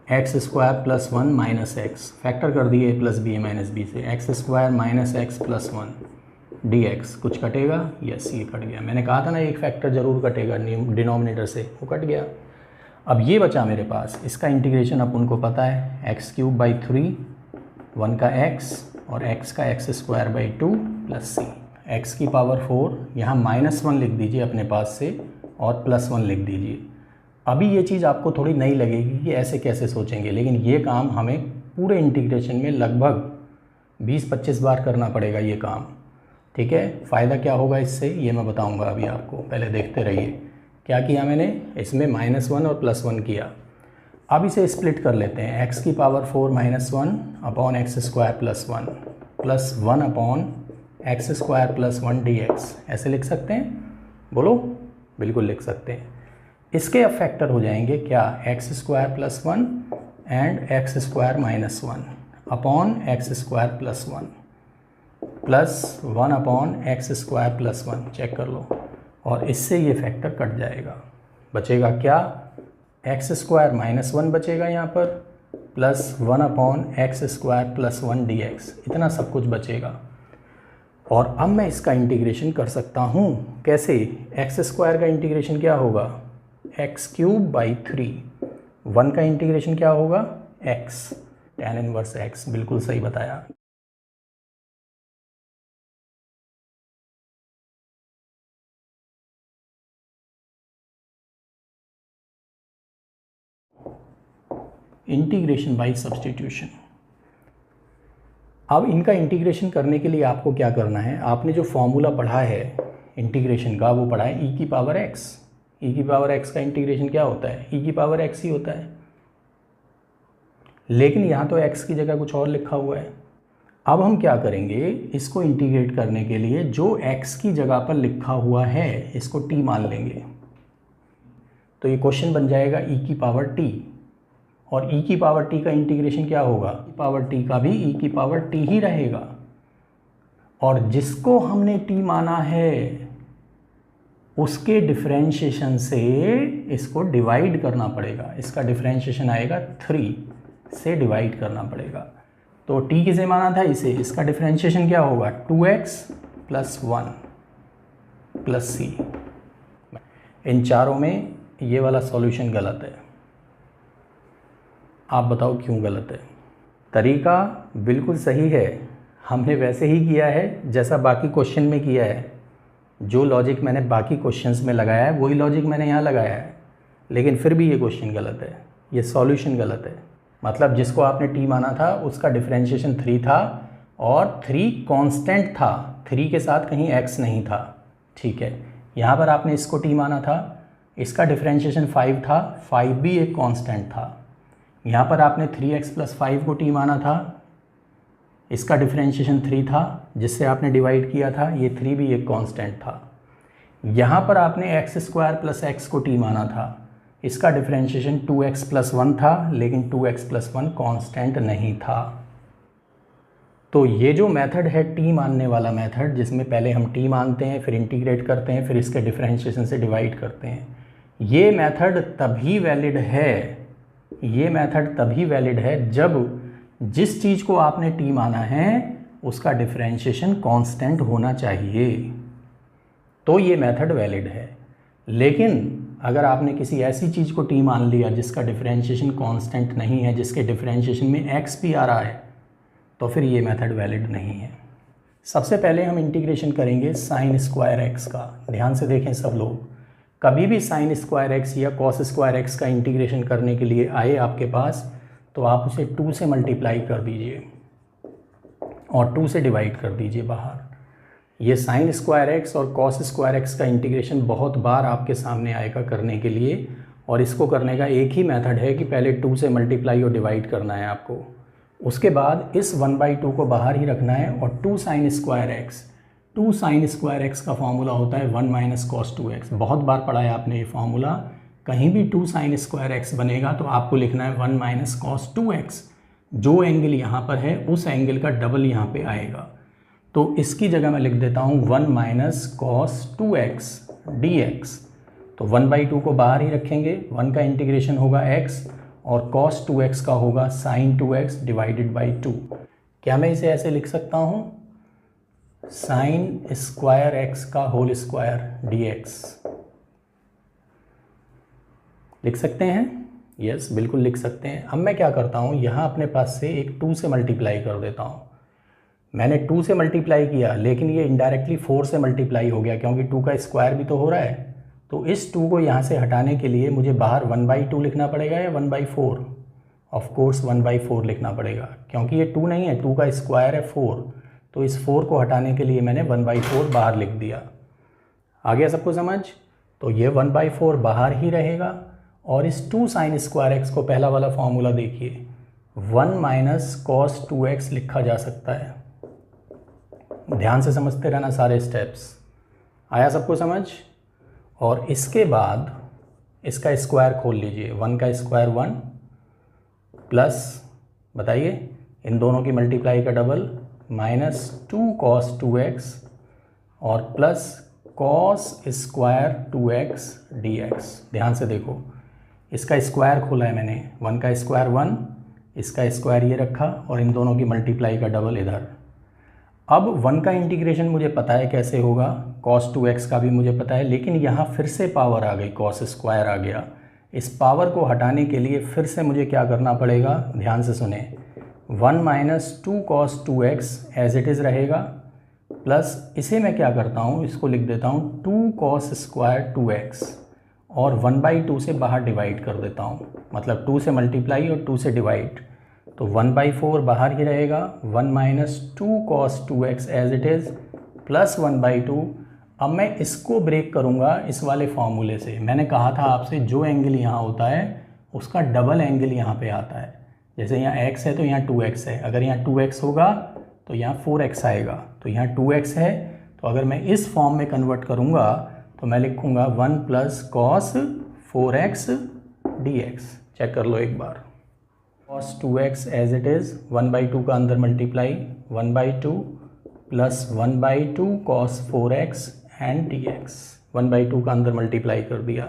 x² plus 1 minus x, factor कर दिए a plus B a minus b से, x² minus x plus 1 dx, कुछ कटेगा, यस ये कट गया। मैंने कहा था ना एक फैक्टर ज़रूर कटेगा डिनोमिनेटर से, वो कट गया। अब ये बचा मेरे पास, इसका इंटीग्रेशन अपन को पता है, x³ 3 1 का x और x का x² 2 प्लस c, x की पावर 4, यहाँ -1 लिख दीजिए अपने पास से और +1 लिख दीजिए। अभी ये चीज़ आपको थोड़ी नई लगेगी कि ऐसे कैसे सोचेंगे, लेकिन ये काम हमें पूरे इंटीग्रेशन में लगभग 20-25 बार करना पड़ेगा ये काम, ठीक है। फ़ायदा क्या होगा इससे ये मैं बताऊंगा अभी आपको, पहले देखते रहिए। क्या किया मैंने, इसमें -1 और +1 किया, अब इसे स्प्लिट कर लेते हैं, x की power 4 minus 1 upon x square plus 1 plus 1 upon x square plus 1 dx। ऐसे लिख सकते हैं, बोलो। बिल्कुल लिख सकते हैं। इसके अब फैक्टर हो जाएंगे क्या, x square plus 1 and x square minus 1 upon x square plus 1 plus 1 upon x square plus 1। Check कर लो, और इससे ये फैक्टर कट जाएगा। बचेगा क्या, एक्स स्क्वायर माइनस 1 बचेगा यहाँ पर, plus 1 upon x square plus 1 dx। इतना सब कुछ बचेगा। और अब मैं इसका इंटीग्रेशन कर सकता हूँ। कैसे, एक्स स्क्वायर का इंटीग्रेशन क्या होगा, एक्स क्यूब बाई 3। 1 का इंटीग्रेशन क्या होगा, x, tan इनवर्स x। बिल्कुल सही बताया। Integration by substitution. अब इनका इंटीग्रेशन करने के लिए आपको क्या करना है, आपने जो फॉर्मूला पढ़ा है इंटीग्रेशन का, वो पढ़ा है e की पावर x। e की पावर x का इंटीग्रेशन क्या होता है, e की पावर x ही होता है। लेकिन यहाँ तो x की जगह कुछ और लिखा हुआ है। अब हम क्या करेंगे, इसको इंटीग्रेट करने के लिए जो x की जगह पर लिखा हुआ है इसको t मान लेंगे। तो ये क्वेश्चन बन जाएगा e की पावर t, और e की पावर t का इंटीग्रेशन क्या होगा, पावर t का भी e की पावर t ही रहेगा। और जिसको हमने t माना है उसके डिफरेंशिएशन से इसको डिवाइड करना पड़ेगा। इसका डिफरेंशिएशन आएगा 3 से डिवाइड करना पड़ेगा। तो t किसे माना था, इसे। इसका डिफरेंशिएशन क्या होगा, 2x प्लस 1 प्लस c। इन चारों में ये वाला सॉल्यूशन गलत है। आप बताओ क्यों गलत है। तरीका बिल्कुल सही है, हमने वैसे ही किया है जैसा बाकी क्वेश्चन में किया है। जो लॉजिक मैंने बाकी क्वेश्चंस में लगाया है वही लॉजिक मैंने यहाँ लगाया है, लेकिन फिर भी ये क्वेश्चन गलत है, ये सॉल्यूशन गलत है। मतलब जिसको आपने t माना था उसका डिफरेंशिएशन 3 था, और 3 कांस्टेंट था, 3 के साथ कहीं x नहीं था। ठीक है, यहाँ पर आपने इसको t माना था, इसका डिफरेंशिएशन 5 था, 5 भी एक कांस्टेंट था। यहाँ पर आपने 3x प्लस 5 को t माना था, इसका डिफरेंशिएशन 3 था, जिससे आपने डिवाइड किया था, ये 3 भी एक कांस्टेंट था। यहाँ पर आपने एक्स स्क्वायर प्लस एक्स को t माना था, इसका डिफरेंशिएशन 2x प्लस 1 था, लेकिन 2x प्लस 1 कांस्टेंट नहीं था। तो ये जो मेथड है t मानने वाला मेथड, जिसमें पहले हम t मानते हैं, फिर इंटीग्रेट करते हैं, फिर इसके डिफरेंशिएशन से डिवाइड करते हैं, ये मेथड तभी वैलिड है, ये मेथड तभी वैलिड है जब जिस चीज़ को आपने t माना है उसका डिफरेंशिएशन कांस्टेंट होना चाहिए, तो ये मेथड वैलिड है। लेकिन अगर आपने किसी ऐसी चीज़ को t मान लिया जिसका डिफरेंशिएशन कांस्टेंट नहीं है, जिसके डिफरेंशिएशन में x भी आ रहा है, तो फिर ये मेथड वैलिड नहीं है। सबसे पहले हम इंटीग्रेशन करेंगे साइन स्क्वायर x का। ध्यान से देखें सब लोग, कभी भी साइन स्क्वायर x या कॉस स्क्वायर x का इंटीग्रेशन करने के लिए आए आपके पास, तो आप उसे 2 से मल्टीप्लाई कर दीजिए और 2 से डिवाइड कर दीजिए बाहर। ये साइन स्क्वायर x और कॉस स्क्वायर x का इंटीग्रेशन बहुत बार आपके सामने आएगा करने के लिए, और इसको करने का एक ही मेथड है कि पहले 2 से मल्टीप्लाई और डिवाइड करना है आपको, उसके बाद इस 1/2 को बाहर ही रखना है, और 2 साइन स्क्वायर x का फॉर्मूला होता है 1 माइनस कॉस 2x। बहुत बार पढ़ा है आपने ये फॉर्मूला। कहीं भी 2 साइन स्क्वायर x बनेगा तो आपको लिखना है 1 माइनस कॉस 2x। जो एंगल यहाँ पर है उस एंगल का डबल यहाँ पे आएगा, तो इसकी जगह मैं लिख देता हूँ 1 माइनस कॉस 2x dx। तो 1/2 को बाहर ही रखेंगे, 1 का इंटीग्रेशन होगा x, और cos 2x का होगा sin 2x डिवाइडेड बाई 2। क्या मैं इसे ऐसे लिख सकता हूँ, sin स्क्वायर x का होल स्क्वायर dx। लिख सकते हैं, यस बिल्कुल लिख सकते हैं। अब मैं क्या करता हूँ, यहाँ अपने पास से एक 2 से मल्टीप्लाई कर देता हूँ। मैंने 2 से मल्टीप्लाई किया, लेकिन ये इनडायरेक्टली 4 से मल्टीप्लाई हो गया, क्योंकि 2 का स्क्वायर भी तो हो रहा है। तो इस 2 को यहाँ से हटाने के लिए मुझे बाहर 1/2 लिखना पड़ेगा या 1/4। ऑफ कोर्स 1/4 लिखना पड़ेगा, क्योंकि ये 2 नहीं है, 2 का स्क्वायर है 4। तो इस 4 को हटाने के लिए मैंने 1/4 बाहर लिख दिया। आ गया सबको समझ? तो ये 1/4 बाहर ही रहेगा, और इस 2 sin स्क्वायर एक्स को पहला वाला फॉर्मूला देखिए 1 माइनस कॉस 2x लिखा जा सकता है। ध्यान से समझते रहना सारे स्टेप्स, आया सबको समझ। और इसके बाद इसका स्क्वायर खोल लीजिए, 1 का स्क्वायर 1 प्लस बताइए इन दोनों की मल्टीप्लाई का डबल माइनस 2 cos 2x और plus cos square 2x dx। ध्यान से देखो इसका स्क्वायर खोला है मैंने, 1 का स्क्वायर 1, इसका स्क्वायर ये रखा और इन दोनों की मल्टीप्लाई का डबल इधर। अब 1 का इंटीग्रेशन मुझे पता है कैसे होगा, cos 2x का भी मुझे पता है, लेकिन यहाँ फिर से पावर आ गई, cos स्क्वायर आ गया। इस पावर को हटाने के लिए फिर से मुझे क्या करना पड़ेगा, ध्यान से सुने, 1 minus 2 cos 2x as it is रहेगा, प्लस इसे मैं क्या करता हूँ, इसको लिख देता हूँ 2 cos स्क्वायर 2x और 1/2 से बाहर डिवाइड कर देता हूँ, मतलब 2 से मल्टीप्लाई और 2 से डिवाइड, तो 1/4 बाहर ही रहेगा, 1 minus 2 cos 2x as it is plus 1/2। अब मैं इसको ब्रेक करूँगा इस वाले फॉर्मूले से। मैंने कहा था आपसे जो एंगल यहाँ होता है उसका डबल एंगल यहाँ पे आता है। जैसे यहाँ x है तो यहाँ 2x है, अगर यहाँ 2x होगा तो यहाँ 4x आएगा, तो यहाँ 2x है, तो अगर मैं इस फॉर्म में कन्वर्ट करूँगा तो मैं लिखूँगा 1 plus cos 4x dx। Check कर लो एक बार, cos 2x as it is 1/2 का अंदर multiply 1/2 plus 1/2 cos 4x and dx, 1/2 का अंदर मल्टीप्लाई कर दिया।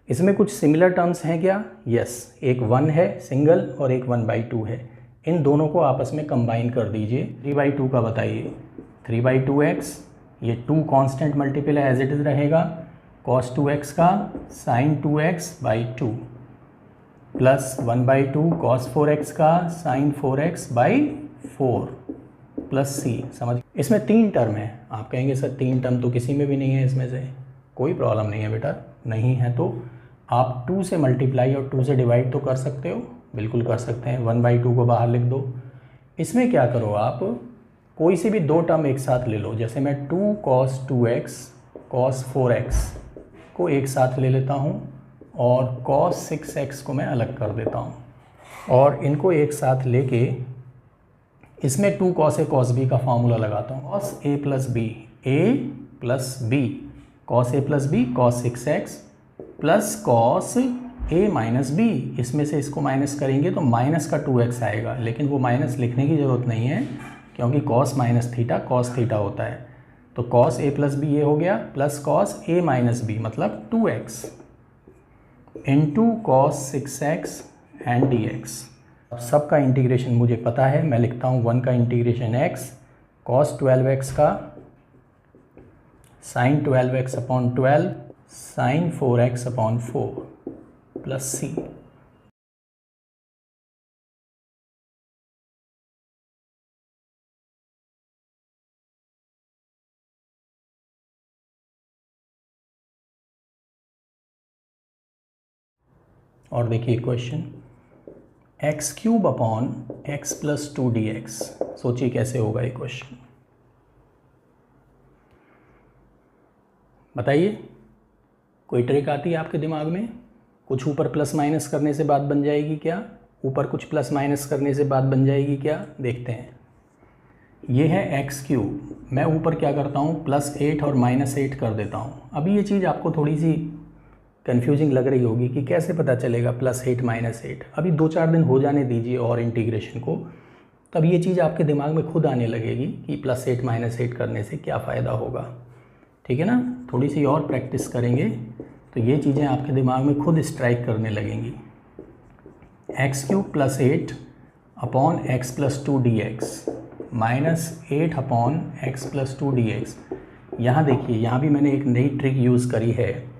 इसमें कुछ सिमिलर टर्म्स हैं क्या, यस, एक 1 है सिंगल और एक 1/2 है, इन दोनों को आपस में कंबाइन कर दीजिए। 3/2 का बताइए, 3/2x, ये 2 constant multiple as it is रहेगा, cos 2x का sin 2x/2 plus 1/2 cos 4x का sin 4x/4 प्लस c। समझ, इसमें 3 टर्म है। आप कहेंगे सर 3 टर्म तो किसी में भी नहीं है इसमें से, कोई प्रॉब्लम नहीं है बेटा, नहीं है तो आप 2 से मल्टीप्लाई और 2 से डिवाइड तो कर सकते हो, बिल्कुल कर सकते हैं। 1/2 को बाहर लिख दो। इसमें क्या करो, आप कोई सी भी 2 टर्म एक साथ ले लो। जैसे मैं 2 cos 2x cos 4x को एक साथ ले लेता हूँ और cos 6x को मैं अलग कर देता हूँ, और इनको एक साथ लेके इसमें 2 cos a cos b का फॉर्मूला लगाता हूँ, cos a plus b, a plus b, cos a plus b cos 6x plus cos a minus b। इसमें से इसको माइनस करेंगे तो माइनस का 2x आएगा, लेकिन वो माइनस लिखने की ज़रूरत नहीं है क्योंकि cos minus theta cos theta होता है। तो cos a प्लस b ये हो गया, plus cos a minus b मतलब 2x into cos 6x and dx। अब सबका इंटीग्रेशन मुझे पता है, मैं लिखता हूँ 1 का इंटीग्रेशन x cos 12x का sin 12x/12 sin 4x/4 plus c। और देखिए क्वेश्चन, x³ + 2 dx। सोचिए कैसे होगा ये क्वेश्चन, बताइए। कोई ट्रिक आती है आपके दिमाग में? कुछ ऊपर प्लस माइनस करने से बात बन जाएगी क्या? ऊपर कुछ प्लस माइनस करने से बात बन जाएगी क्या? देखते हैं। ये है x³, मैं ऊपर क्या करता हूँ +8 और -8 कर देता हूँ। अभी ये चीज़ आपको थोड़ी सी कन्फ्यूजिंग लग रही होगी कि कैसे पता चलेगा +8 -8। अभी 2-4 दिन हो जाने दीजिए और इंटीग्रेशन को, तब ये चीज़ आपके दिमाग में खुद आने लगेगी कि +8 -8 करने से क्या फ़ायदा होगा। ठीक है ना, थोड़ी सी और प्रैक्टिस करेंगे तो ये चीज़ें आपके दिमाग में खुद स्ट्राइक करने लगेंगी। x³ + 8 upon x + 2 dx -8 upon x + 2 dx। यहाँ देखिए, यहाँ भी मैंने एक नई ट्रिक यूज़ करी है।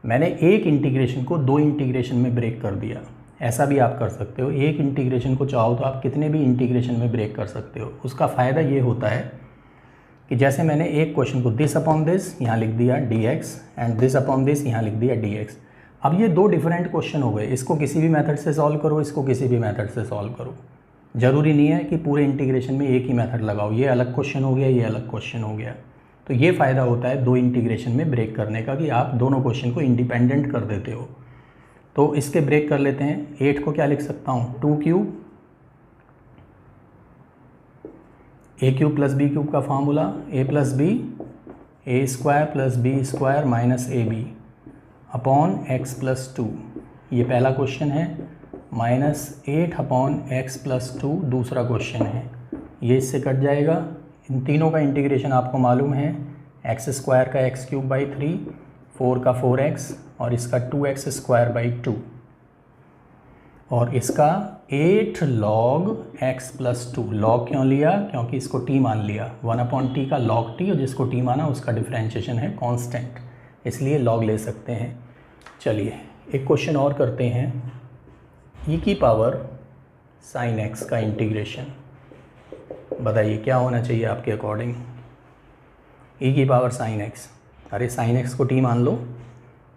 मैंने एक इंटीग्रेशन को 2 इंटीग्रेशन में ब्रेक कर दिया। ऐसा भी आप कर सकते हो, एक इंटीग्रेशन को चाहो तो आप कितने भी इंटीग्रेशन में ब्रेक कर सकते हो। उसका फ़ायदा ये होता है कि जैसे मैंने एक क्वेश्चन को दिस अपॉन दिस यहाँ लिख दिया dx and this upon this यहाँ लिख दिया dx। अब ये 2 डिफरेंट क्वेश्चन हो गए, इसको किसी भी मेथड से सॉल्व करो, इसको किसी भी मेथड से सॉल्व करो। ज़रूरी नहीं है कि पूरे इंटीग्रेशन में एक ही मेथड लगाओ, ये अलग क्वेश्चन हो गया, ये अलग क्वेश्चन हो गया। तो ये फ़ायदा होता है 2 इंटीग्रेशन में ब्रेक करने का कि आप दोनों क्वेश्चन को इंडिपेंडेंट कर देते हो। तो इसके ब्रेक कर लेते हैं। 8 को क्या लिख सकता हूँ, 2 cube, a cube plus B cube का formula a plus B, A square plus B square minus A b upon x plus 2, ये पहला क्वेश्चन है। -8 अपॉन एक्स प्लस 2 दूसरा क्वेश्चन है। ये इससे कट जाएगा। इन तीनों का इंटीग्रेशन आपको मालूम है, एक्स स्क्वायर का एक्स क्यूब बाई 3, 4 का 4x और इसका 2x स्क्वायर बाई 2 और इसका 8 log x प्लस 2। लॉग क्यों लिया, क्योंकि इसको t मान लिया, 1/t का log t, और जिसको t माना उसका डिफरेंशिएशन है कांस्टेंट, इसलिए log ले सकते हैं। चलिए एक क्वेश्चन और करते हैं। e की पावर sin x का इंटीग्रेशन, बताइए क्या होना चाहिए आपके अकॉर्डिंग। e की पावर sin x, अरे sin x को t मान लो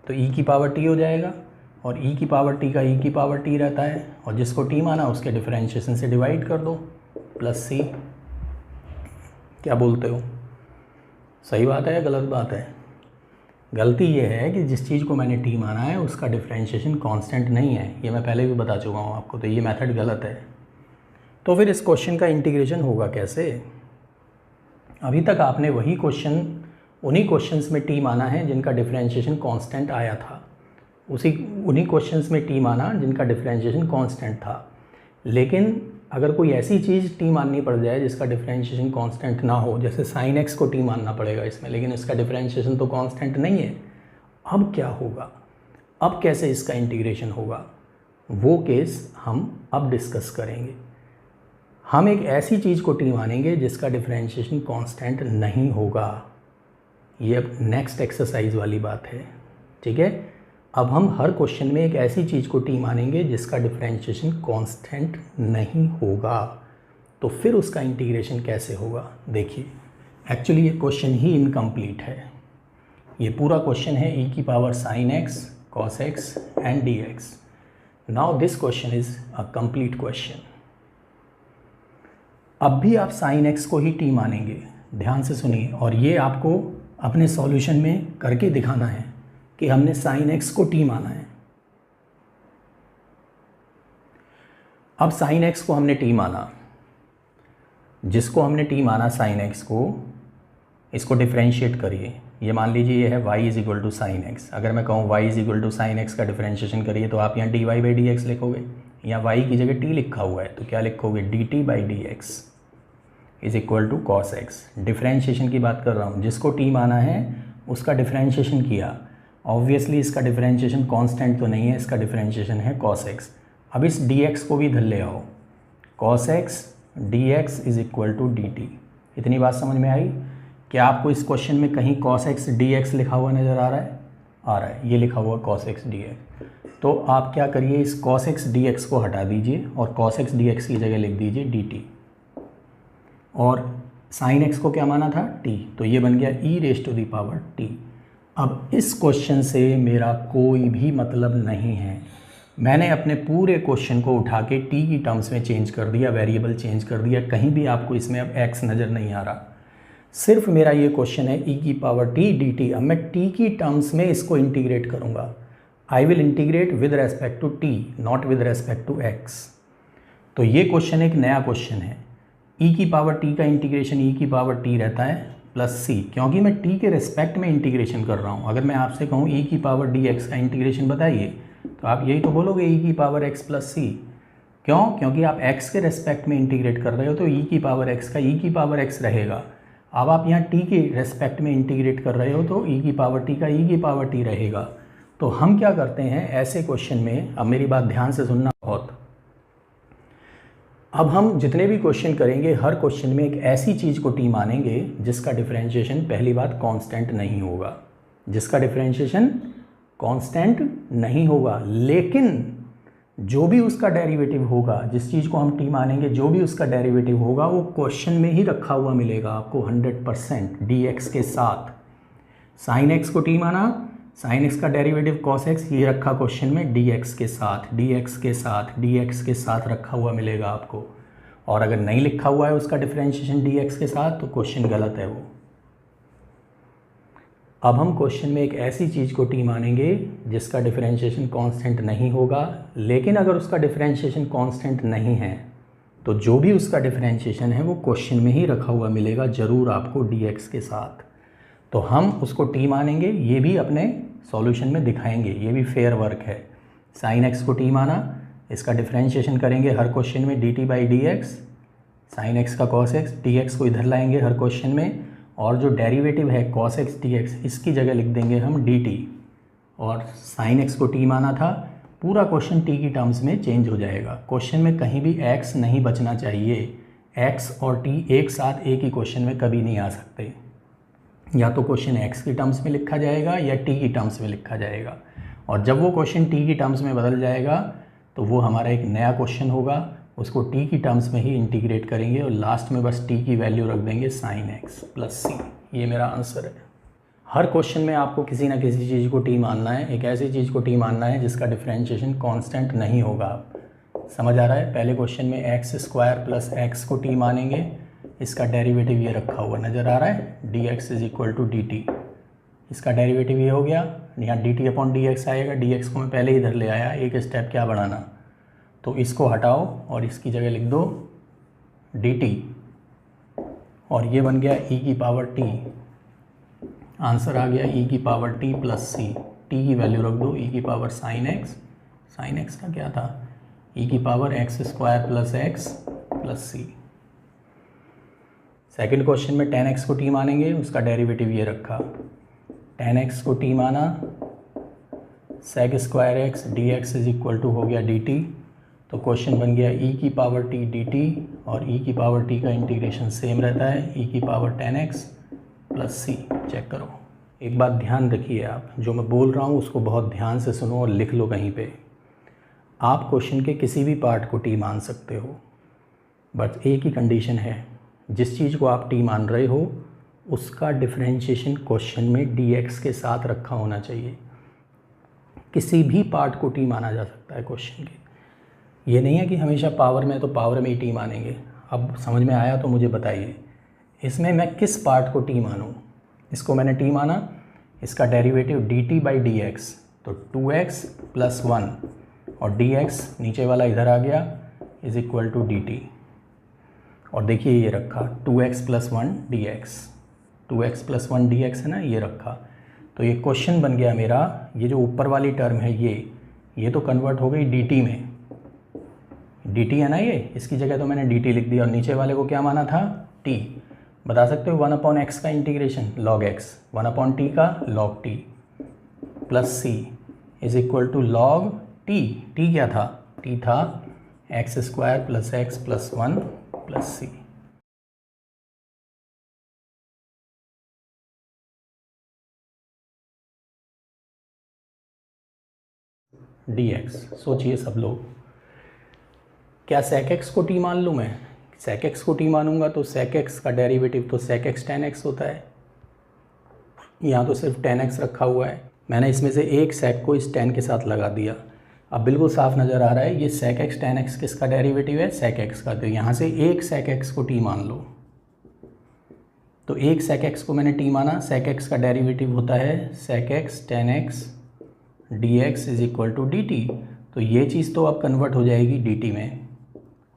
तो e की पावर t हो जाएगा, और e की पावर t का e की पावर t रहता है, और जिसको t माना उसके डिफरेंशिएशन से डिवाइड कर दो, प्लस c। क्या बोलते हो, सही बात है या गलत बात है? गलती ये है कि जिस चीज़ को मैंने t माना है उसका डिफरेंशिएशन कांस्टेंट नहीं है, ये मैं पहले भी बता चुका हूँ आपको, तो ये मेथड गलत है। तो फिर इस क्वेश्चन का इंटीग्रेशन होगा कैसे? अभी तक आपने वही क्वेश्चन, उन्हीं क्वेश्चंस में t माना है जिनका डिफरेंशिएशन कांस्टेंट आया था, उन्हीं क्वेश्चंस में t माना जिनका डिफरेंशिएशन कांस्टेंट था। लेकिन अगर कोई ऐसी चीज़ t माननी पड़ जाए जिसका डिफरेंशिएशन कांस्टेंट ना हो, जैसे sin x को t मानना पड़ेगा इसमें, लेकिन इसका डिफरेंशिएशन तो कांस्टेंट नहीं है, अब क्या होगा, अब कैसे इसका इंटीग्रेशन होगा, वो केस हम अब डिस्कस करेंगे। हम एक ऐसी चीज़ को t मानेंगे जिसका डिफरेंशिएशन कांस्टेंट नहीं होगा। ये अब नेक्स्ट एक्सरसाइज वाली बात है, ठीक है। अब हम हर क्वेश्चन में एक ऐसी चीज़ को t मानेंगे जिसका डिफरेंशिएशन कांस्टेंट नहीं होगा, तो फिर उसका इंटीग्रेशन कैसे होगा। देखिए एक्चुअली ये क्वेश्चन ही इनकम्प्लीट है। ये पूरा क्वेश्चन है e की power sin x cos x and dx। Now this question is a complete question. अब भी आप sin x को ही t मानेंगे, ध्यान से सुनिए, और ये आपको अपने सॉल्यूशन में करके दिखाना है कि हमने sin x को t माना है। अब sin x को हमने t माना, जिसको हमने t माना sin x को, इसको डिफरेंशिएट करिए। ये मान लीजिए ये है y is equal to sine x. अगर मैं कहूँ y is equal to sine x का डिफरेंशिएशन करिए, तो आप यहाँ dy बाई डी एक्स लिखोगे, यहाँ y की जगह t लिखा हुआ है तो क्या लिखोगे, dt by d x is equal to cos x. Differentiation की बात कर रहा हूँ, जिसको t माना है उसका डिफरेंशिएशन किया। ऑब्वियसली इसका डिफरेंशिएशन कांस्टेंट तो नहीं है, इसका डिफरेंशिएशन है cos x। अब इस dx को भी इधर ले आओ, cos x dx is equal to dt। इतनी बात समझ में आई? क्या आपको इस क्वेश्चन में कहीं cos x dx लिखा हुआ नज़र आ रहा है? आ रहा है, ये लिखा हुआ cos x dx। तो आप क्या करिए, इस cos x dx को हटा दीजिए और cos x dx की जगह लिख दीजिए dt, और sin x को क्या माना था, t, तो ये बन गया e raise to the power t। अब इस क्वेश्चन से मेरा कोई भी मतलब नहीं है। मैंने अपने पूरे क्वेश्चन को उठा के t की टर्म्स में चेंज कर दिया, वेरिएबल चेंज कर दिया, कहीं भी आपको इसमें अब x नज़र नहीं आ रहा। सिर्फ मेरा ये क्वेश्चन है e की पावर t dt। अब मैं t की टर्म्स में इसको इंटीग्रेट करूँगा। I will integrate with respect to t, not with respect to x। तो ये क्वेश्चन एक नया क्वेश्चन है। e की पावर t का इंटीग्रेशन e की पावर t रहता है प्लस c, क्योंकि मैं t के रेस्पेक्ट में इंटीग्रेशन कर रहा हूँ। अगर मैं आपसे कहूँ e की पावर dx का इंटीग्रेशन बताइए, तो आप यही तो बोलोगे e की पावर x प्लस c। क्यों? क्योंकि आप x के रेस्पेक्ट में इंटीग्रेट कर रहे हो, तो e की पावर x का e की पावर x रहेगा। अब आप यहाँ t के रेस्पेक्ट में इंटीग्रेट कर रहे हो, तो e की पावर t का e की पावर t रहेगा। तो हम क्या करते हैं ऐसे क्वेश्चन में, अब मेरी बात ध्यान से सुनना बहुत, अब हम जितने भी क्वेश्चन करेंगे हर क्वेश्चन में एक ऐसी चीज़ को t मानेंगे जिसका डिफरेंशिएशन, पहली बात, कांस्टेंट नहीं होगा, जिसका डिफरेंशिएशन कांस्टेंट नहीं होगा। लेकिन जो भी उसका डेरिवेटिव होगा, जिस चीज़ को हम t मानेंगे, जो भी उसका डेरिवेटिव होगा वो क्वेश्चन में ही रखा हुआ मिलेगा आपको 100% dx के साथ। sin x को t माना, sin x का डेरिवेटिव cos x, ये रखा क्वेश्चन में dx के साथ, dx के साथ, dx के साथ रखा हुआ मिलेगा आपको। और अगर नहीं लिखा हुआ है उसका डिफरेंशिएशन dx के साथ, तो क्वेश्चन गलत है वो। अब हम क्वेश्चन में एक ऐसी चीज़ को टी मानेंगे जिसका डिफरेंशिएशन कांस्टेंट नहीं होगा, लेकिन अगर उसका डिफरेंशिएशन कांस्टेंट नहीं है तो जो भी उसका डिफरेंशिएशन है वो क्वेश्चन में ही रखा हुआ मिलेगा ज़रूर आपको dx के साथ। तो हम उसको टी मानेंगे, ये भी अपने सॉल्यूशन में दिखाएंगे, ये भी फेयर वर्क है। sin x को टी माना, इसका डिफरेंशिएशन करेंगे हर क्वेश्चन में dt/dx, sin x का cos x, dx को इधर लाएंगे हर क्वेश्चन में, और जो डेरिवेटिव है cos x dx इसकी जगह लिख देंगे हम dt, और sin x को t माना था, पूरा क्वेश्चन t की टर्म्स में चेंज हो जाएगा। क्वेश्चन में कहीं भी x नहीं बचना चाहिए, x और t एक साथ एक ही क्वेश्चन में कभी नहीं आ सकते, या तो क्वेश्चन x की टर्म्स में लिखा जाएगा या t की टर्म्स में लिखा जाएगा, और जब वो क्वेश्चन t की टर्म्स में बदल जाएगा तो वो हमारा एक नया क्वेश्चन होगा, उसको t की टर्म्स में ही इंटीग्रेट करेंगे और लास्ट में बस t की वैल्यू रख देंगे sin x प्लस c। ये मेरा आंसर है। हर क्वेश्चन में आपको किसी ना किसी चीज़ को t मानना है, एक ऐसी चीज़ को t मानना है जिसका डिफरेंशिएशन कांस्टेंट नहीं होगा। समझ आ रहा है? पहले क्वेश्चन में x² प्लस x को t मानेंगे, इसका डेरिवेटिव ये रखा हुआ नज़र आ रहा है, dx = dt, इसका डेरिवेटिव ये हो गया, यहाँ dt/dx आएगा, dx को मैं पहले ही इधर ले आया, एक स्टेप क्या बढ़ाना, तो इसको हटाओ और इसकी जगह लिख दो dt, और ये बन गया e⁻t, आंसर आ गया e⁻t प्लस c, t की वैल्यू रख दो e⁻sin x, sin x का क्या था, e⁻x² plus x plus c। Second question में tan x को t मानेंगे, उसका डेरिवेटिव ये रखा, tan x को t माना, sec² dx हो गया dt, तो क्वेश्चन बन गया e⁻t dt, और e⁻t का इंटीग्रेशन सेम रहता है, e⁻tan x plus c। Check करो, एक बात ध्यान रखिए, आप जो मैं बोल रहा हूँ उसको बहुत ध्यान से सुनो और लिख लो कहीं पे। आप क्वेश्चन के किसी भी पार्ट को t मान सकते हो, बट एक ही कंडीशन है, जिस चीज़ को आप t मान रहे हो उसका डिफरेंशिएशन क्वेश्चन में dx के साथ रखा होना चाहिए। किसी भी पार्ट को t माना जा सकता है क्वेश्चन के, ये नहीं है कि हमेशा पावर में तो पावर में ही t मानेंगे। अब समझ में आया तो मुझे बताइए, इसमें मैं किस पार्ट को t मानूं? इसको मैंने t माना, इसका डेरिवेटिव dt/dx, तो 2x + 1 और dx नीचे वाला इधर आ गया = dt, और देखिए ये रखा 2x + 1 dx, 2x + 1 dx है ना, ये रखा, तो ये क्वेश्चन बन गया मेरा, ये जो ऊपर वाली टर्म है ये तो कन्वर्ट हो गई dt में, dt है ना ये, इसकी जगह तो मैंने dt लिख दिया, और नीचे वाले को क्या माना था, t। बता सकते हो 1/x का इंटीग्रेशन log x, 1/t का log t plus c = log t। t क्या था, t था x² plus x plus 1 plus c। dx, सोचिए सब लोग, क्या sec x को t मान लूँ मैं? sec x को t मानूंगा तो sec x का डेरिवेटिव तो sec x tan x होता है, यहाँ तो सिर्फ tan x रखा हुआ है, मैंने इसमें से एक sec को इस tan के साथ लगा दिया। अब बिल्कुल साफ नज़र आ रहा है, ये sec x tan x किसका डेरिवेटिव है, sec x का, तो यहाँ से एक sec x को t मान लो, तो एक sec x को मैंने t माना, sec x का डेरिवेटिव होता है sec x tan x dx = dt, तो ये चीज़ तो अब कन्वर्ट हो जाएगी dt में,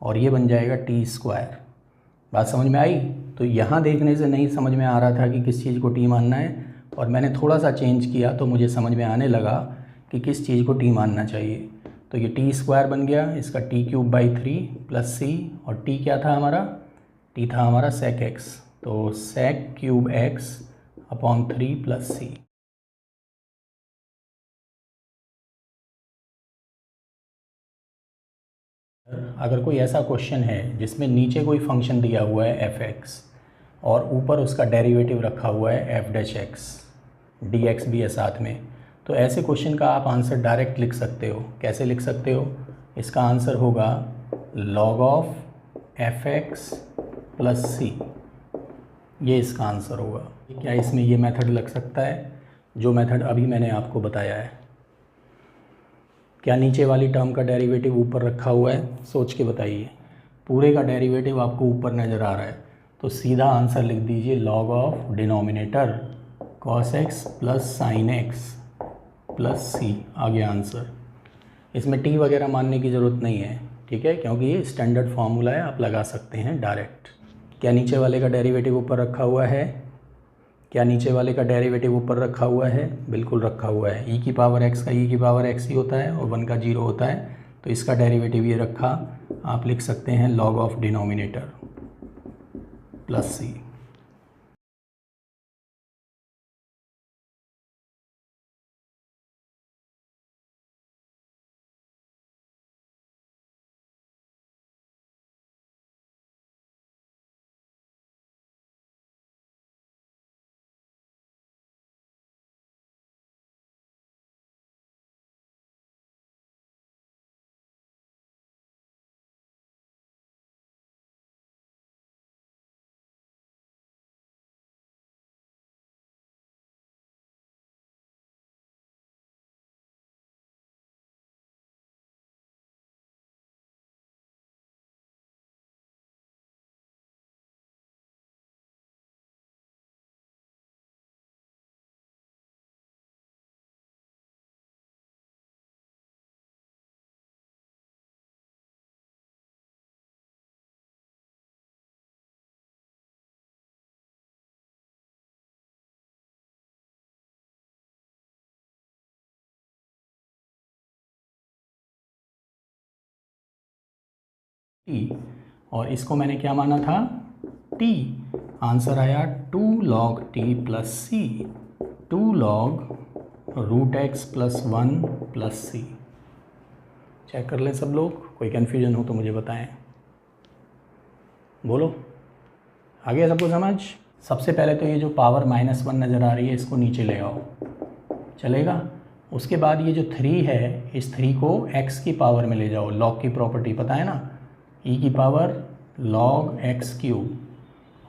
और ये बन जाएगा t²। बात समझ में आई? तो यहाँ देखने से नहीं समझ में आ रहा था कि किस चीज़ को t मानना है, और मैंने थोड़ा सा चेंज किया तो मुझे समझ में आने लगा कि किस चीज़ को t मानना चाहिए। तो ये t² बन गया, इसका t³ प्लस c, और t क्या था हमारा, t था हमारा sec x, तो sec³ प्लस c। अगर कोई ऐसा क्वेश्चन है जिसमें नीचे कोई फंक्शन दिया हुआ है f(x) और ऊपर उसका डेरिवेटिव रखा हुआ है f'(x), dx भी है साथ में, तो ऐसे क्वेश्चन का आप आंसर डायरेक्ट लिख सकते हो। कैसे लिख सकते हो? इसका आंसर होगा log of f(x) plus c, ये इसका आंसर होगा। क्या इसमें ये मेथड लग सकता है जो मेथड अभी मैंने आपको बताया है? क्या नीचे वाली टर्म का डेरिवेटिव ऊपर रखा हुआ है? सोच के बताइए। पूरे का डेरिवेटिव आपको ऊपर नज़र आ रहा है, तो सीधा आंसर लिख दीजिए log of denominator cos x plus sin x plus c, आ गया आंसर। इसमें t वगैरह मानने की ज़रूरत नहीं है, ठीक है, क्योंकि ये स्टैंडर्ड फार्मूला है, आप लगा सकते हैं डायरेक्ट। क्या नीचे वाले का डेरिवेटिव ऊपर रखा हुआ है? क्या नीचे वाले का डेरिवेटिव ऊपर रखा हुआ है? बिल्कुल रखा हुआ है। e की पावर x का e की पावर x ही होता है और 1 का 0 होता है, तो इसका डेरिवेटिव ये रखा, आप लिख सकते हैं log of denominator plus c। t, और इसको मैंने क्या माना था? t। आंसर आया 2 log t plus c, 2 log root x plus 1 plus सी। चेक कर लें सब लोग, कोई कन्फ्यूजन हो तो मुझे बताएं। बोलो, आ गया सबको समझ? सबसे पहले तो ये जो पावर -1 नज़र आ रही है इसको नीचे ले आओ, चलेगा? उसके बाद ये जो 3 है, इस 3 को x की पावर में ले जाओ, log की प्रॉपर्टी पता है ना, e की पावर log x क्यूब,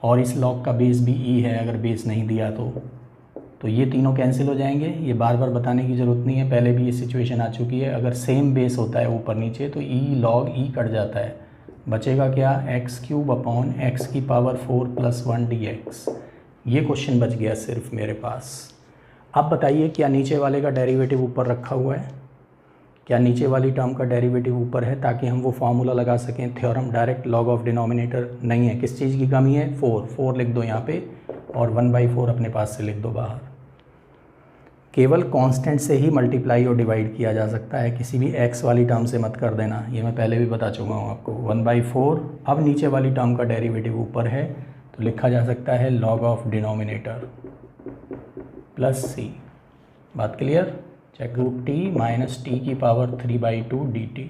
और इस log का बेस भी e है, अगर बेस नहीं दिया तो ये तीनों कैंसिल हो जाएंगे। ये बार बार बताने की ज़रूरत नहीं है, पहले भी ये सिचुएशन आ चुकी है। अगर सेम बेस होता है ऊपर नीचे तो e log e कट जाता है, बचेगा क्या? x क्यूब अपॉन x की पावर 4 प्लस 1 dx। ये क्वेश्चन बच गया सिर्फ मेरे पास। अब बताइए, क्या नीचे वाले का डेरिवेटिव ऊपर रखा हुआ है? क्या नीचे वाली टर्म का डेरिवेटिव ऊपर है, ताकि हम वो फार्मूला लगा सकें, theorem direct log of denominator? नहीं है। किस चीज़ की कमी है? 4 लिख दो यहाँ पे, और 1/4 अपने पास से लिख दो बाहर। केवल कांस्टेंट से ही मल्टीप्लाई और डिवाइड किया जा सकता है, किसी भी x वाली टर्म से मत कर देना, ये मैं पहले भी बता चुका हूँ आपको। 1/4, अब नीचे वाली टर्म का डेरिवेटिव ऊपर है तो लिखा जा सकता है log of denominator plus c. बात clear? Check. Root t minus t की power 3/2 dt,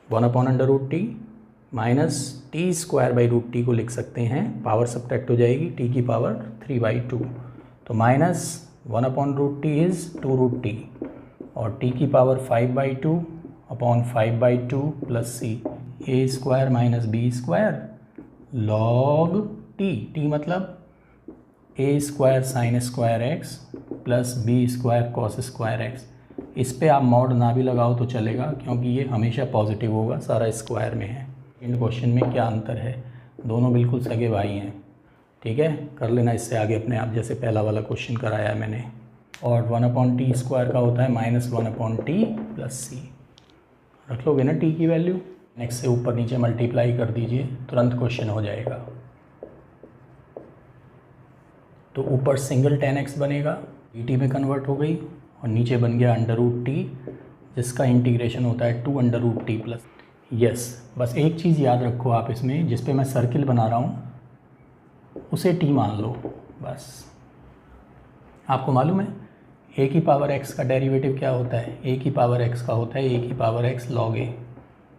1/√t minus t square by root t को लिख सकते हैं, पावर सब्ट्रैक्ट हो जाएगी, टी की पावर 3/2, तो माइनस 1/√t इज़ 2√t, और t की power 5/2 upon 5/2 plus c, a square minus b square log t मतलब a square sine square x plus B square cos square x. इस पे आप मॉड ना भी लगाओ तो चलेगा, क्योंकि ये हमेशा पॉजिटिव होगा, सारा स्क्वायर में है। इन क्वेश्चन में क्या अंतर है? दोनों बिल्कुल सगे भाई हैं, ठीक है, कर लेना इससे आगे अपने आप, जैसे पहला वाला क्वेश्चन कराया है मैंने। और 1/t स्क्वायर का होता है -1/t प्लस सी, रख लोगे ना टी की वैल्यू, नेक्स्ट से ऊपर नीचे मल्टीप्लाई कर दीजिए, तुरंत क्वेश्चन हो जाएगा। तो ऊपर सिंगल 10x बनेगा, dt में कन्वर्ट हो गई, और नीचे बन गया √t, जिसका इंटीग्रेशन होता है 2√t प्लस। यस, बस एक चीज़ याद रखो आप इसमें, जिस पे मैं सर्किल बना रहा हूँ उसे t मान लो बस। आपको मालूम है a की पावर x का डेरिवेटिव क्या होता है? a की पावर x का होता है a की पावर x log a,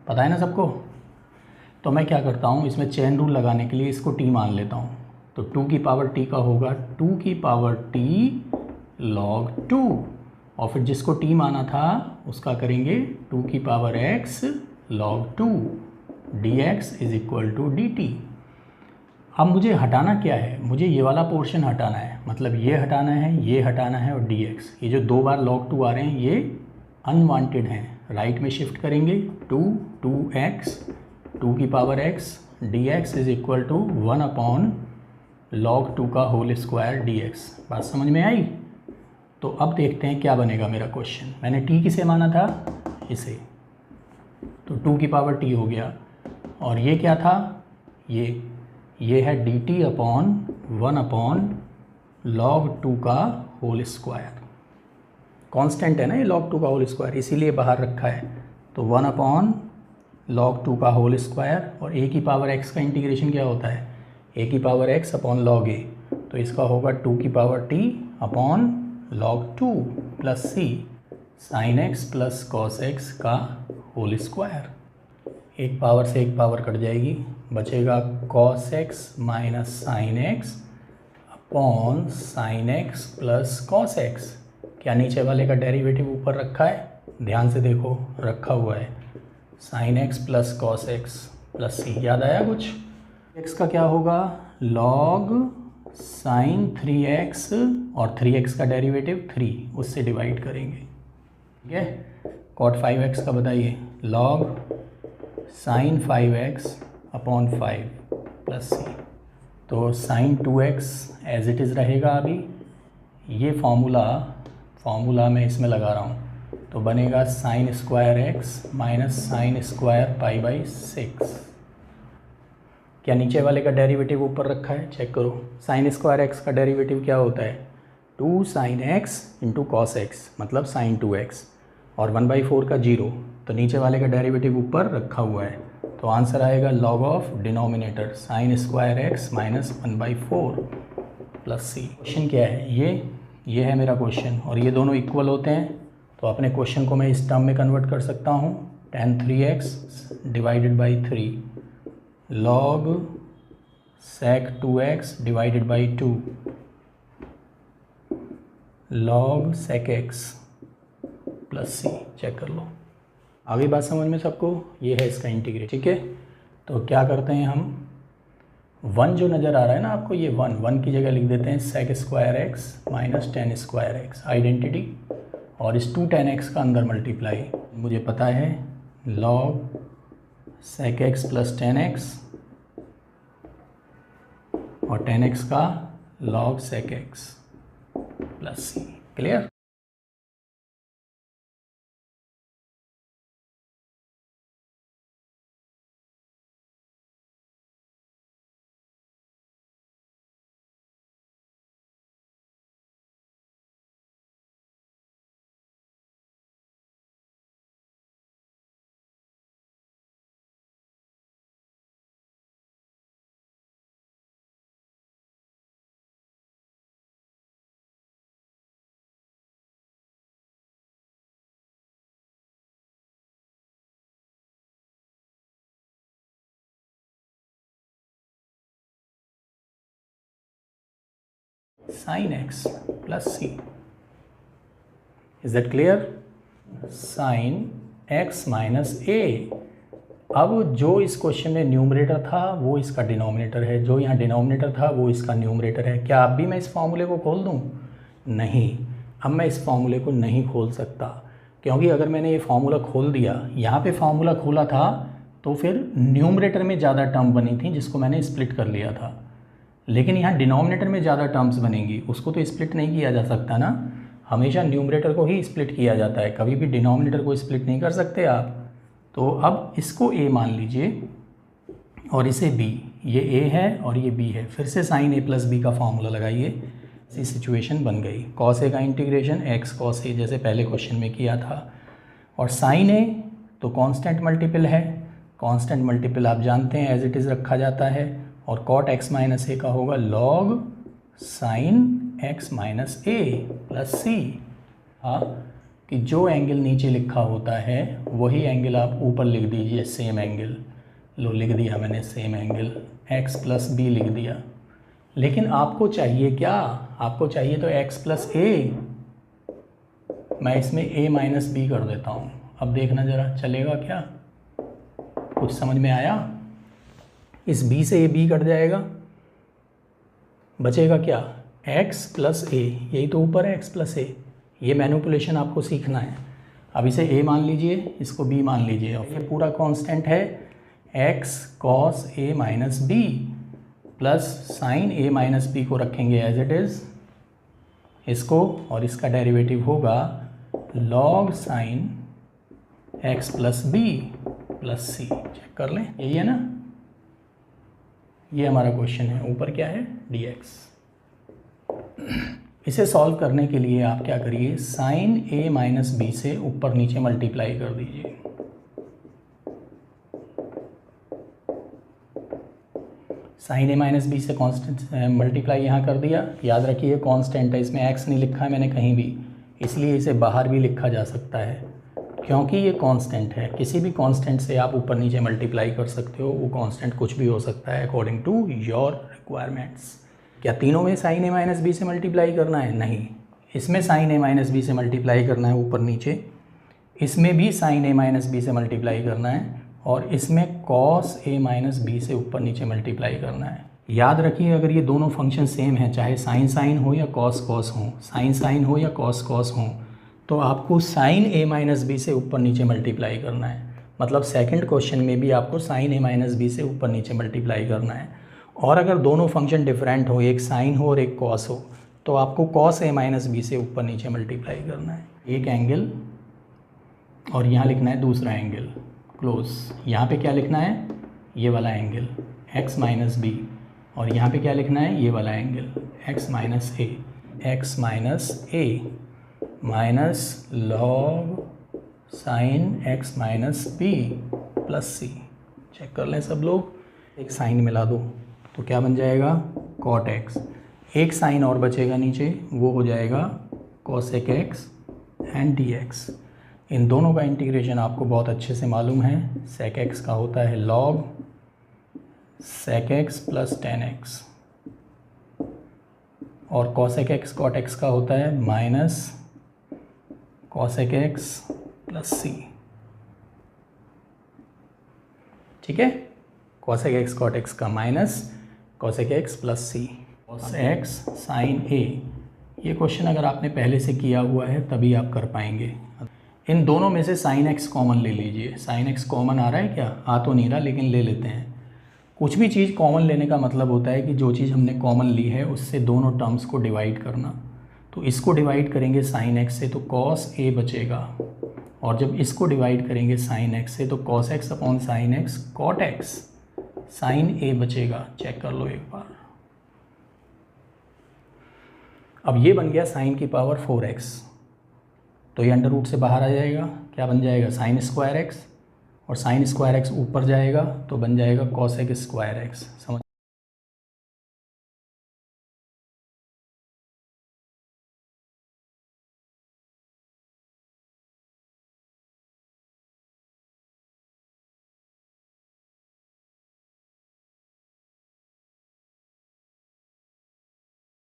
पता है ना सबको? तो मैं क्या करता हूँ, इसमें चेन रूल लगाने के लिए इसको t मान लेता हूँ, तो 2 की पावर t का होगा 2 की पावर t log 2, और फिर जिसको t माना था उसका करेंगे 2 की power x log 2 dx is equal to dt। अब मुझे हटाना क्या है? मुझे ये वाला पोर्शन हटाना है, मतलब ये हटाना है, ये हटाना है, और dx, ये जो 2 बार log 2 आ रहे हैं ये अनवांटेड हैं, राइट में शिफ्ट करेंगे 2x 2 की power x dx is equal to 1/√2 log 2 का होल स्क्वायर dx। बात समझ में आई? तो अब देखते हैं क्या बनेगा मेरा क्वेश्चन। मैंने t किसे माना था? इसे, तो 2 की पावर t हो गया। और ये क्या था? ये है dt अपॉन 1 अपॉन log 2 का होल स्क्वायर। कांस्टेंट है ना ये log 2 का होल स्क्वायर, इसीलिए बाहर रखा है। तो 1 अपॉन log 2 का होल स्क्वायर, और a की पावर x का इंटीग्रेशन क्या होता है? a की power x upon log a, तो इसका होगा 2 की power t upon log 2 plus c sin x plus cos x का होल स्क्वायर। एक पावर से एक पावर कट जाएगी, बचेगा cos x minus sin x upon sin x plus cos x। क्या नीचे वाले का डेरिवेटिव ऊपर रखा है? ध्यान से देखो, रखा हुआ है। sin x plus cos x plus c। याद आया कुछ? x का क्या होगा? log sin 3x, और 3x का डेरिवेटिव 3, उससे डिवाइड करेंगे। ठीक है। cot 5x का बताइए? log sin 5x upon 5 plus c। तो sin 2x as it is रहेगा। अभी ये फॉर्मूला मैं इसमें लगा रहा हूँ, तो बनेगा sin square x minus sin square pi by 6। क्या नीचे वाले का डेरिवेटिव ऊपर रखा है? चेक करो। sin स्क्वायर x का डेरिवेटिव क्या होता है? 2 sin x into cos x, मतलब sin 2x, और 1/4 का 0, तो नीचे वाले का डेरिवेटिव ऊपर रखा हुआ है। तो आंसर आएगा log of denominator sin square x minus 1/4 plus c। Question क्या है? ये है मेरा क्वेश्चन, और ये दोनों इक्वल होते हैं, तो अपने क्वेश्चन को मैं इस टर्म में कन्वर्ट कर सकता हूँ। tan 3x divided by 3 log sec 2x divided by 2 log sec x plus c। Check कर लो, आगे बात समझ में सबको? ये है इसका इंटीग्रेट। ठीक है, तो क्या करते हैं हम, 1 जो नज़र आ रहा है ना आपको, ये 1 की जगह लिख देते हैं sec square x minus tan square x identity, और इस 2 tan x का अंदर मल्टीप्लाई। मुझे पता है log sec x plus tan x, और tan x का log sec x plus c। Clear? sin x plus c। Is that clear? sin x minus a। अब जो इस क्वेश्चन में न्यूमरेटर था वो इसका डिनोमिनेटर है, जो यहाँ डिनोमिनेटर था वो इसका न्यूमरेटर है। क्या अब भी मैं इस फॉर्मूले को खोल दूँ? नहीं, अब मैं इस फॉर्मूले को नहीं खोल सकता, क्योंकि अगर मैंने ये फार्मूला खोल दिया, यहाँ पे फार्मूला खोला था, तो फिर न्यूमरेटर में ज़्यादा टर्म बनी थी जिसको मैंने स्प्लिट कर लिया था, लेकिन यहाँ डिनोमिनेटर में ज़्यादा टर्म्स बनेंगी, उसको तो स्प्लिट नहीं किया जा सकता ना। हमेशा न्यूमरेटर को ही स्प्लिट किया जाता है, कभी भी डिनोमिनेटर को स्प्लिट नहीं कर सकते आप। तो अब इसको a मान लीजिए और इसे b, ये a है और ये b है। फिर से sin a प्लस b का फॉर्मूला लगाइए, ऐसी सिचुएशन बन गई। cos a का इंटीग्रेशन x cos a, जैसे पहले क्वेश्चन में किया था। और sin a तो कांस्टेंट मल्टीपल है, कांस्टेंट मल्टीपल आप जानते हैं एज इट इज़ रखा जाता है, और cot x माइनस a का होगा log sin x minus a plus c। हाँ, कि जो एंगल नीचे लिखा होता है वही एंगल आप ऊपर लिख दीजिए, सेम एंगल। लो लिख दिया मैंने same angle, x plus b लिख दिया। लेकिन आपको चाहिए क्या? आपको चाहिए तो x प्लस a, मैं इसमें a माइनस b कर देता हूँ। अब देखना ज़रा चलेगा क्या? कुछ समझ में आया? इस b से a b कट जाएगा, बचेगा क्या? x प्लस a, यही तो ऊपर है x प्लस a। ये मैनिपुलेशन आपको सीखना है। अब इसे a मान लीजिए, इसको b मान लीजिए, और फिर पूरा कांस्टेंट है x cos a minus b plus sine a minus b को रखेंगे एज इट इज़ इसको, और इसका डेरिवेटिव होगा log sine x plus b plus सी। चेक कर लें, यही है ना, ये हमारा क्वेश्चन है। ऊपर क्या है, dx। इसे सॉल्व करने के लिए आप क्या करिए, साइन ए माइनस बी से ऊपर नीचे मल्टीप्लाई कर दीजिए। साइन ए माइनस बी से कांस्टेंट मल्टीप्लाई यहाँ कर दिया। याद रखिए कांस्टेंट है, इसमें एक्स नहीं लिखा है मैंने कहीं भी, इसलिए इसे बाहर भी लिखा जा सकता है क्योंकि ये कांस्टेंट है। किसी भी कांस्टेंट से आप ऊपर नीचे मल्टीप्लाई कर सकते हो, वो कांस्टेंट कुछ भी हो सकता है अकॉर्डिंग टू योर रिक्वायरमेंट्स। क्या तीनों में साइन ए माइनस बी से मल्टीप्लाई करना है? नहीं, इसमें साइन ए माइनस बी से मल्टीप्लाई करना है ऊपर नीचे, इसमें भी साइन ए माइनस बी से मल्टीप्लाई करना है, और इसमें कॉस ए माइनस बी से ऊपर नीचे मल्टीप्लाई करना है। याद रखिए अगर ये दोनों फंक्शन सेम हैं, चाहे साइन साइन हो या कॉस कॉस हो, साइन साइन हो या कॉस कॉस हो, तो आपको साइन ए माइनस बी से ऊपर नीचे मल्टीप्लाई करना है। मतलब सेकंड क्वेश्चन में भी आपको साइन ए माइनस बी से ऊपर नीचे मल्टीप्लाई करना है। और अगर दोनों फंक्शन डिफरेंट हो, एक साइन हो और एक कॉस हो, तो आपको कॉस ए माइनस बी से ऊपर नीचे मल्टीप्लाई करना है। एक एंगल और यहाँ लिखना है दूसरा एंगल क्लोज। यहाँ पे क्या लिखना है, ये वाला एंगल x माइनस बी, और यहाँ पे क्या लिखना है, ये वाला angle x minus a. X minus a minus log sine x minus b plus C. Check कर लें सब लोग, एक साइन मिला दो तो क्या बन जाएगा, कॉट x। एक साइन और बचेगा नीचे, वो हो जाएगा कॉसेक x एंड dx। इन दोनों का इंटीग्रेशन आपको बहुत अच्छे से मालूम है। सेक x का होता है log sec x plus tan x, और कॉसेक x कॉट x का होता है minus cosec x plus c. ठीक है, कॉसेक x कॉट x का minus cosec x plus c. Cos x sine a, ये क्वेश्चन अगर आपने पहले से किया हुआ है तभी आप कर पाएंगे। इन दोनों में से साइन x कॉमन ले लीजिए। साइन x कॉमन आ रहा है क्या, आ तो नहीं रहा लेकिन ले लेते हैं। कुछ भी चीज़ कॉमन लेने का मतलब होता है कि जो चीज़ हमने कॉमन ली है उससे दोनों टर्म्स को डिवाइड करना। तो इसको डिवाइड करेंगे साइन x से तो कॉस a बचेगा, और जब इसको डिवाइड करेंगे साइन x से तो cos x upon sine x cot x sine a बचेगा। चेक कर लो एक बार। अब ये बन गया साइन की पावर 4x, तो ये अंडर रूट से बाहर आ जाएगा, क्या बन जाएगा, साइन स्क्वायर x, और साइन स्क्वायर x ऊपर जाएगा तो बन जाएगा कॉसेक स्क्वायर x। समझ